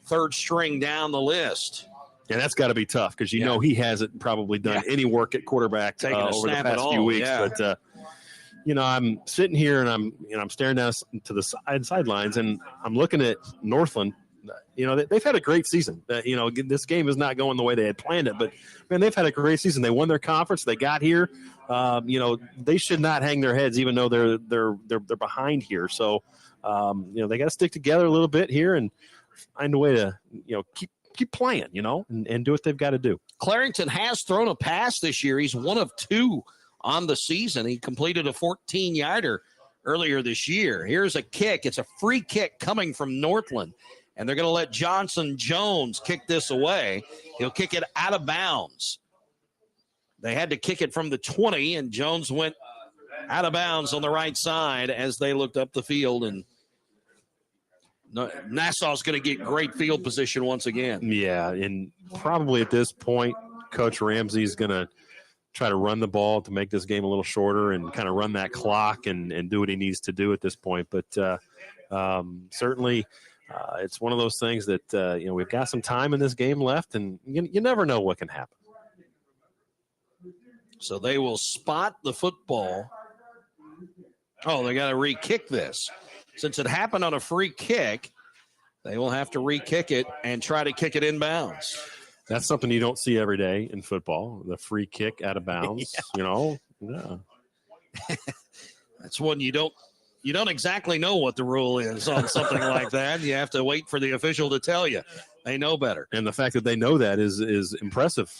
third string down the list. Yeah, that's got to be tough because know he hasn't probably done any work at quarterback over the past few weeks. Yeah. But I'm sitting here and I'm staring down to the sidelines, and I'm looking at Northland. They've had a great season. This game is not going the way they had planned it, but man, they've had a great season. They won their conference. They got here. They should not hang their heads, even though they're behind here. So, they got to stick together a little bit here and find a way to keep playing, and do what they've got to do. Clarington has thrown a pass this year. He's 1 of 2 on the season. He completed a 14-yarder earlier this year. Here's a kick. It's a free kick coming from Northland, and they're going to let Johnson Jones kick this away. He'll kick it out of bounds. They had to kick it from the 20, and Jones went out of bounds on the right side as they looked up the field, and Nassau's going to get great field position once again. Yeah, and probably at this point, Coach Ramsey's going to try to run the ball to make this game a little shorter and kind of run that clock and do what he needs to do at this point. But certainly it's one of those things that, we've got some time in this game left, and you never know what can happen. So they will spot the football. Oh, they got to re-kick this. Since it happened on a free kick, they will have to re-kick it and try to kick it inbounds. That's something you don't see every day in football. The free kick out of bounds, Yeah. That's one you don't exactly know what the rule is on something like that. You have to wait for the official to tell you. They know better. And the fact that they know that is impressive.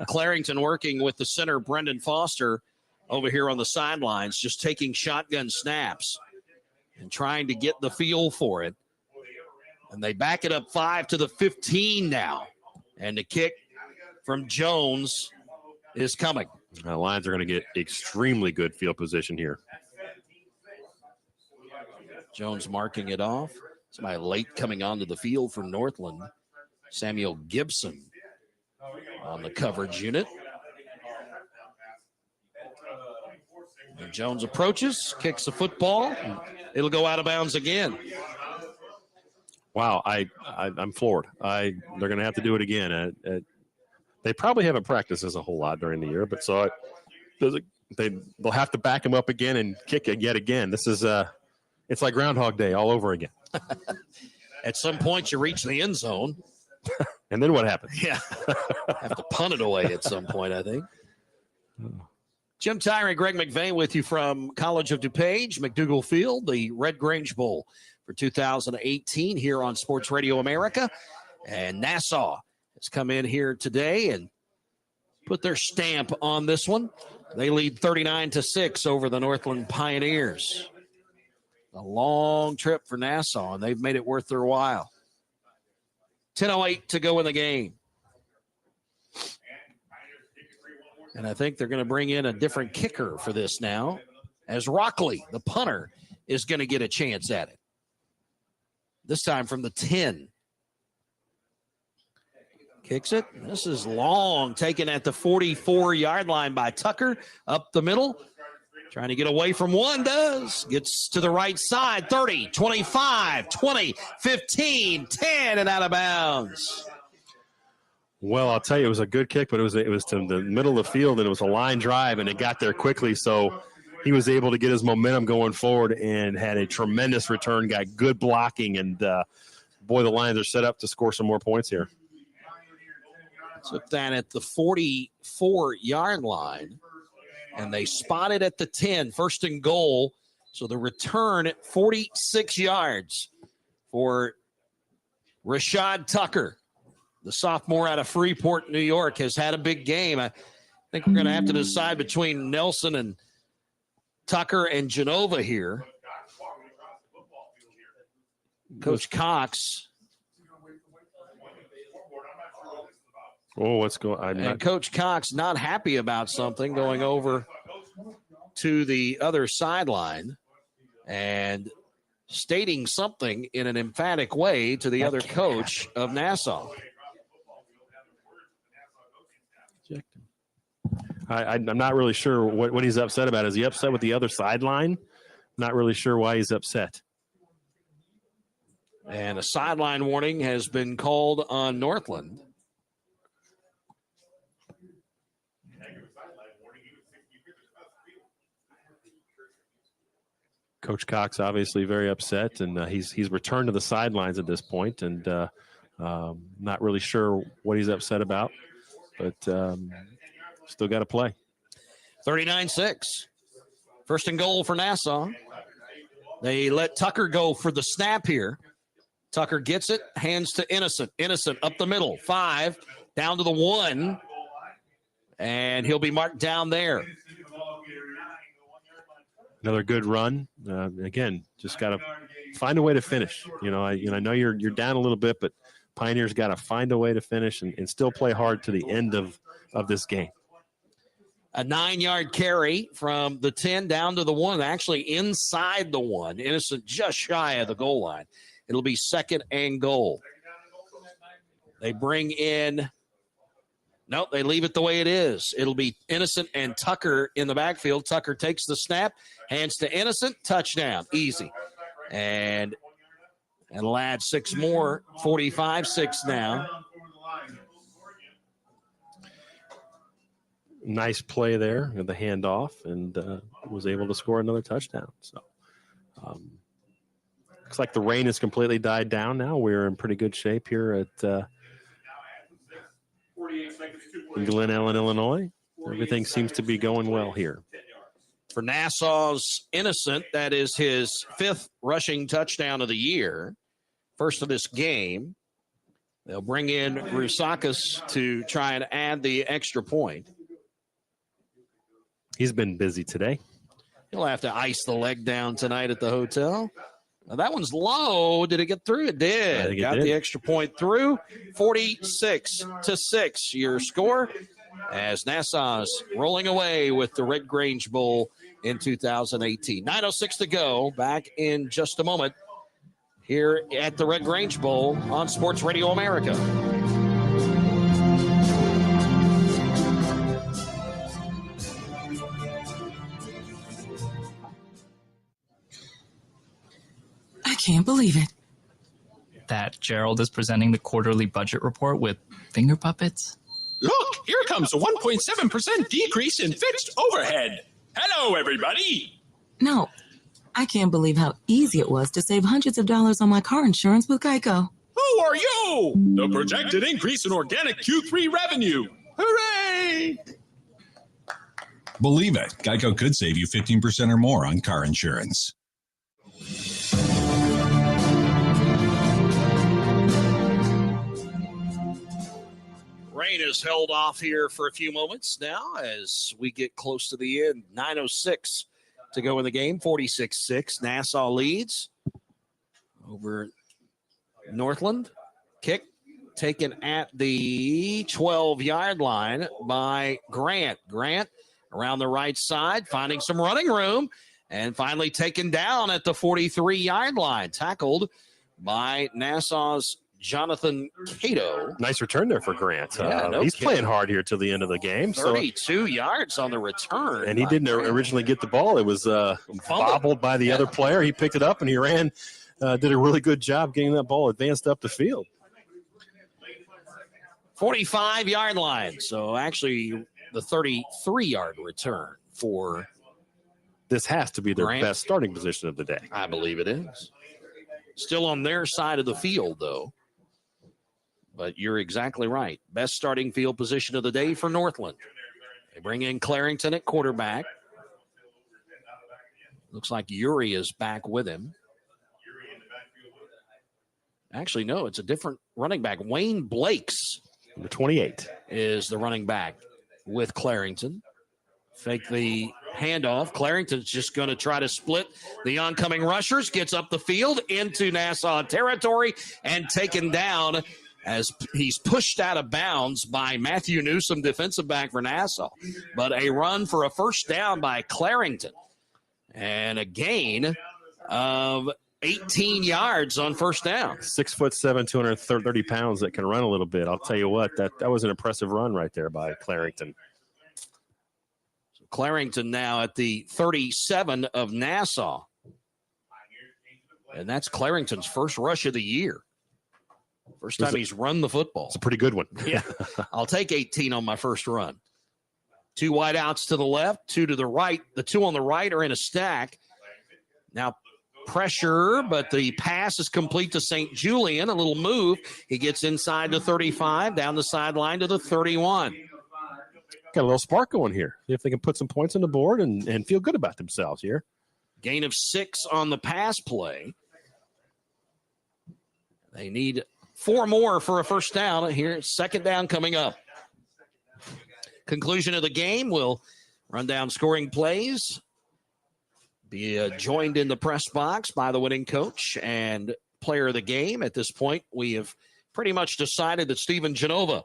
Clarington working with the center, Brendan Foster, over here on the sidelines, just taking shotgun snaps and trying to get the feel for it. And they back it up 5 to the 15 now. And the kick from Jones is coming. The Lions are going to get extremely good field position here. Jones marking it off. Somebody late coming onto the field for Northland. Samuel Gibson on the coverage unit. And Jones approaches, kicks the football. It'll go out of bounds again. Wow, I'm floored. They're going to have to do it again. They probably haven't practiced this a whole lot during the year, but they'll have to back him up again and kick it yet again. This is it's like Groundhog Day all over again. At some point, you reach the end zone. And then what happens? Yeah. Have to punt it away at some point, I think. Jim Tyree, Greg McVeigh with you from College of DuPage, McDougall Field, the Red Grange Bowl for 2018 here on Sports Radio America. And Nassau has come in here today and put their stamp on this one. They lead 39-6 over the Northland Pioneers. A long trip for Nassau, and they've made it worth their while. 10:08 to go in the game. And I think they're going to bring in a different kicker for this now, as Rockley, the punter, is going to get a chance at it. This time from the 10. Kicks it. This is long, taken at the 44-yard line by Tucker. Up the middle. Trying to get away from one, does. Gets to the right side. 30, 25, 20, 15, 10, and out of bounds. Well, I'll tell you, it was a good kick, but it was to the middle of the field, and it was a line drive, and it got there quickly. So he was able to get his momentum going forward and had a tremendous return, got good blocking, and, boy, the Lions are set up to score some more points here. Took that at the 44-yard line, and they spotted at the 10, first and goal. So the return at 46 yards for Rashad Tucker. The sophomore out of Freeport, New York, has had a big game. I think we're going to have to decide between Nelson and Tucker and Genova here. Coach Cox. Oh, what's going on? Coach Cox not happy about something, going over to the other sideline and stating something in an emphatic way to the other coach of Nassau. I'm not really sure what he's upset about. Is he upset with the other sideline? Not really sure why he's upset. And a sideline warning has been called on Northland. Coach Cox obviously very upset, and he's returned to the sidelines at this point, and not really sure what he's upset about, but still got to play. 39-6. First and goal for Nassau. They let Tucker go for the snap here. Tucker gets it, hands to Innocent. Innocent up the middle, 5, down to the 1, and he'll be marked down there. Another good run. Again, just got to find a way to finish. I know you're down a little bit, but Pioneers got to find a way to finish and still play hard to the end of this game. A 9-yard carry from the 10 down to the 1, actually inside the 1. Innocent just shy of the goal line. It'll be second and goal. They bring in Nope, they leave it the way it is. It'll be Innocent and Tucker in the backfield. Tucker takes the snap, hands to Innocent, touchdown, easy. And it'll add 6 more, 45-6 now. Nice play there with the handoff, and was able to score another touchdown. So looks like the rain has completely died down now. We're in pretty good shape here at in Glen Ellen, Illinois. Everything seems to be going well here. For Nassau's Innocent, that is his 5th rushing touchdown of the year. First of this game. They'll bring in Rusakis to try and add the extra point. He's been busy today. He'll have to ice the leg down tonight at the hotel. Now that one's low. Did it get through? It did. Got the extra point through. 46-6 your score as Nassau's rolling away with the Red Grange Bowl in 2018. 9:06 to go. Back in just a moment here at the Red Grange Bowl on Sports Radio America. I can't believe it. That Gerald is presenting the quarterly budget report with finger puppets? Look, here comes a 1.7% decrease in fixed overhead. Hello, everybody. No, I can't believe how easy it was to save hundreds of dollars on my car insurance with Geico. Who are you? The projected increase in organic Q3 revenue. Hooray! Believe it, Geico could save you 15% or more on car insurance. Rain is held off here for a few moments now as we get close to the end. 9:06 to go in the game. 46-6. Nassau leads over Northland. Kick taken at the 12-yard line by Grant. Grant around the right side, finding some running room, and finally taken down at the 43-yard line. Tackled by Nassau's Jonathan Cato. Nice return there for Grant. He's playing hard here till the end of the game. 32 yards on the return. And he didn't originally get the ball. It was bobbled by the other player. He picked it up and he ran, did a really good job getting that ball advanced up the field. 45-yard line. So actually the 33-yard return for this has to be their Grant. Best starting position of the day. I believe it is. Still on their side of the field, though. But you're exactly right. Best starting field position of the day for Northland. They bring in Clarington at quarterback. Looks like Yuri is back with him. Actually, no, it's a different running back. Wayne Blakes, number 28, is the running back with Clarington. Fake the handoff. Clarington's just going to try to split the oncoming rushers. Gets up the field into Nassau territory and taken down as he's pushed out of bounds by Matthew Newsom, defensive back for Nassau. But a run for a first down by Clarington. And a gain of 18 yards on first down. 6'7", 230 pounds that can run a little bit. I'll tell you what, that was an impressive run right there by Clarington. So Clarington now at the 37 of Nassau. And that's Clarington's first rush of the year. First time he's run the football. It's a pretty good one. Yeah, I'll take 18 on my first run. 2 wideouts to the left, 2 to the right. The 2 on the right are in a stack. Now pressure, but the pass is complete to St. Julian. A little move. He gets inside the 35, down the sideline to the 31. Got a little spark going here. See if they can put some points on the board and feel good about themselves here. Gain of 6 on the pass play. They need 4 more for a first down. Here, second down coming up. Conclusion of the game, we'll run down scoring plays. Be joined in the press box by the winning coach and player of the game. At this point, we have pretty much decided that Stephen Genova,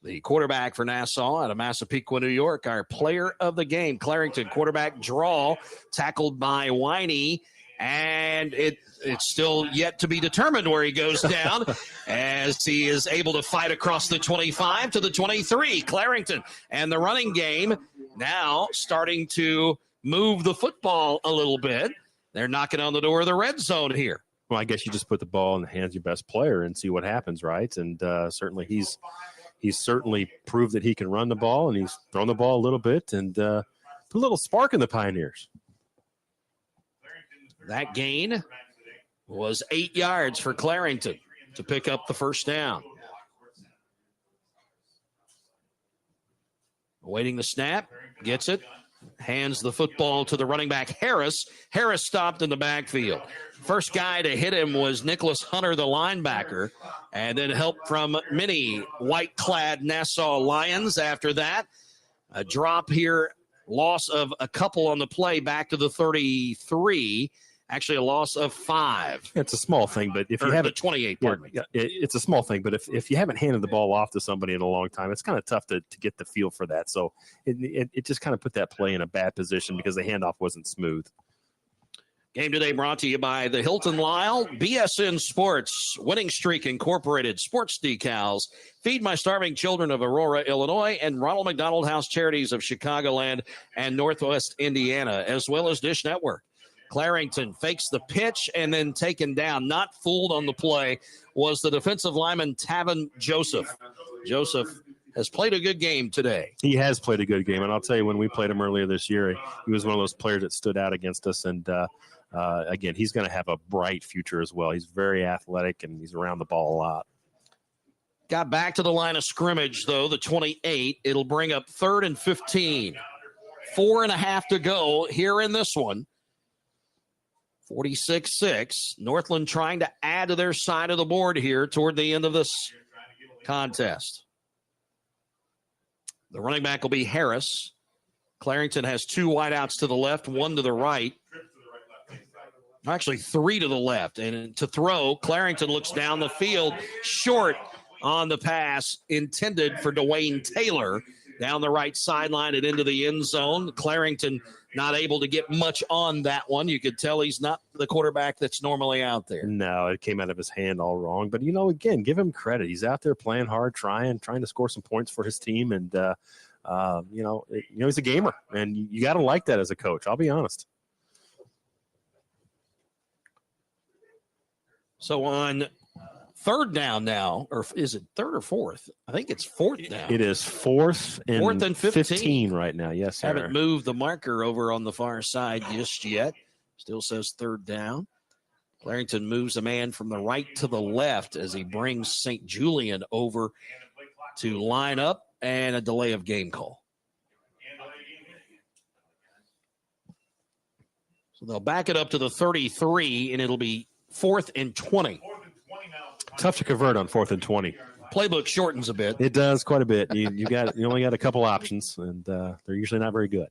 the quarterback for Nassau out of Massapequa, New York, our player of the game. Clarington quarterback draw, tackled by Winey. And it's still yet to be determined where he goes down as he is able to fight across the 25 to the 23. Clarington and the running game now starting to move the football a little bit. They're knocking on the door of the red zone here. Well, I guess you just put the ball in the hands of your best player and see what happens, right? And certainly he's certainly proved that he can run the ball, and he's thrown the ball a little bit and put a little spark in the Pioneers. That gain was 8 yards for Clarington to pick up the first down. Awaiting the snap, gets it, hands the football to the running back, Harris. Harris stopped in the backfield. First guy to hit him was Nicholas Hunter, the linebacker, and then help from many white-clad Nassau Lions after that. A drop here, loss of a couple on the play back to the 33. Actually, a loss of 5. It's a small thing, but if you have the 28, pardon me. It's a small thing, but if you haven't handed the ball off to somebody in a long time, it's kind of tough to get the feel for that. So it just kind of put that play in a bad position because the handoff wasn't smooth. Game today brought to you by the Hilton Lyle, BSN Sports, Winning Streak Incorporated, Sports Decals, Feed My Starving Children of Aurora, Illinois, and Ronald McDonald House Charities of Chicagoland and Northwest Indiana, as well as Dish Network. Clarington fakes the pitch and then taken down. Not fooled on the play was the defensive lineman Tavon Joseph. Joseph has played a good game today. He has played a good game, and I'll tell you, when we played him earlier this year, he was one of those players that stood out against us, and again, he's going to have a bright future as well. He's very athletic, and he's around the ball a lot. Got back to the line of scrimmage, though, the 28. It'll bring up 3rd and 15. 4.5 to go here in this one. 46-6. Northland trying to add to their side of the board here toward the end of this contest. The running back will be Harris. Clarington has 2 wideouts to the left, 1 to the right. Actually, 3 to the left. And to throw, Clarington looks down the field, short on the pass intended for Dwayne Taylor. Down the right sideline and into the end zone. Clarington not able to get much on that one. You could tell he's not the quarterback that's normally out there. No, it came out of his hand all wrong. But, again, give him credit. He's out there playing hard, trying to score some points for his team. And, he's a gamer. And you got to like that as a coach. I'll be honest. So on 3rd down now, or is it 3rd or 4th? I think it's 4th now. It is 4th and 15 right now. Yes, sir. Haven't moved the marker over on the far side just yet. Still says 3rd down. Clarington moves a man from the right to the left as he brings St. Julian over to line up, and a delay of game call. So they'll back it up to the 33, and it'll be 4th and 20. Tough to convert on 4th and 20. Playbook shortens a bit. It does quite a bit. You only got a couple options, and they're usually not very good.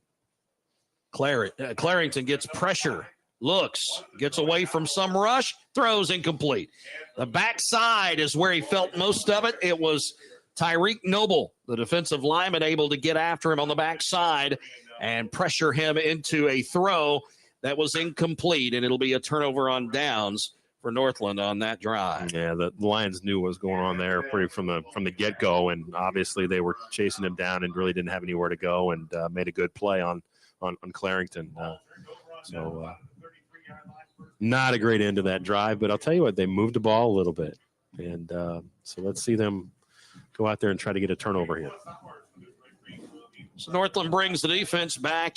Clarington gets pressure, looks, gets away from some rush, throws incomplete. The backside is where he felt most of it. It was Tyreek Noble, the defensive lineman, able to get after him on the backside and pressure him into a throw that was incomplete, and it'll be a turnover on downs for Northland on that drive. Yeah, the Lions knew what was going on there pretty from the get-go, and obviously they were chasing him down and really didn't have anywhere to go, and made a good play on Clarington. Not a great end to that drive, but I'll tell you what, they moved the ball a little bit, and so let's see them go out there and try to get a turnover here. So Northland brings the defense back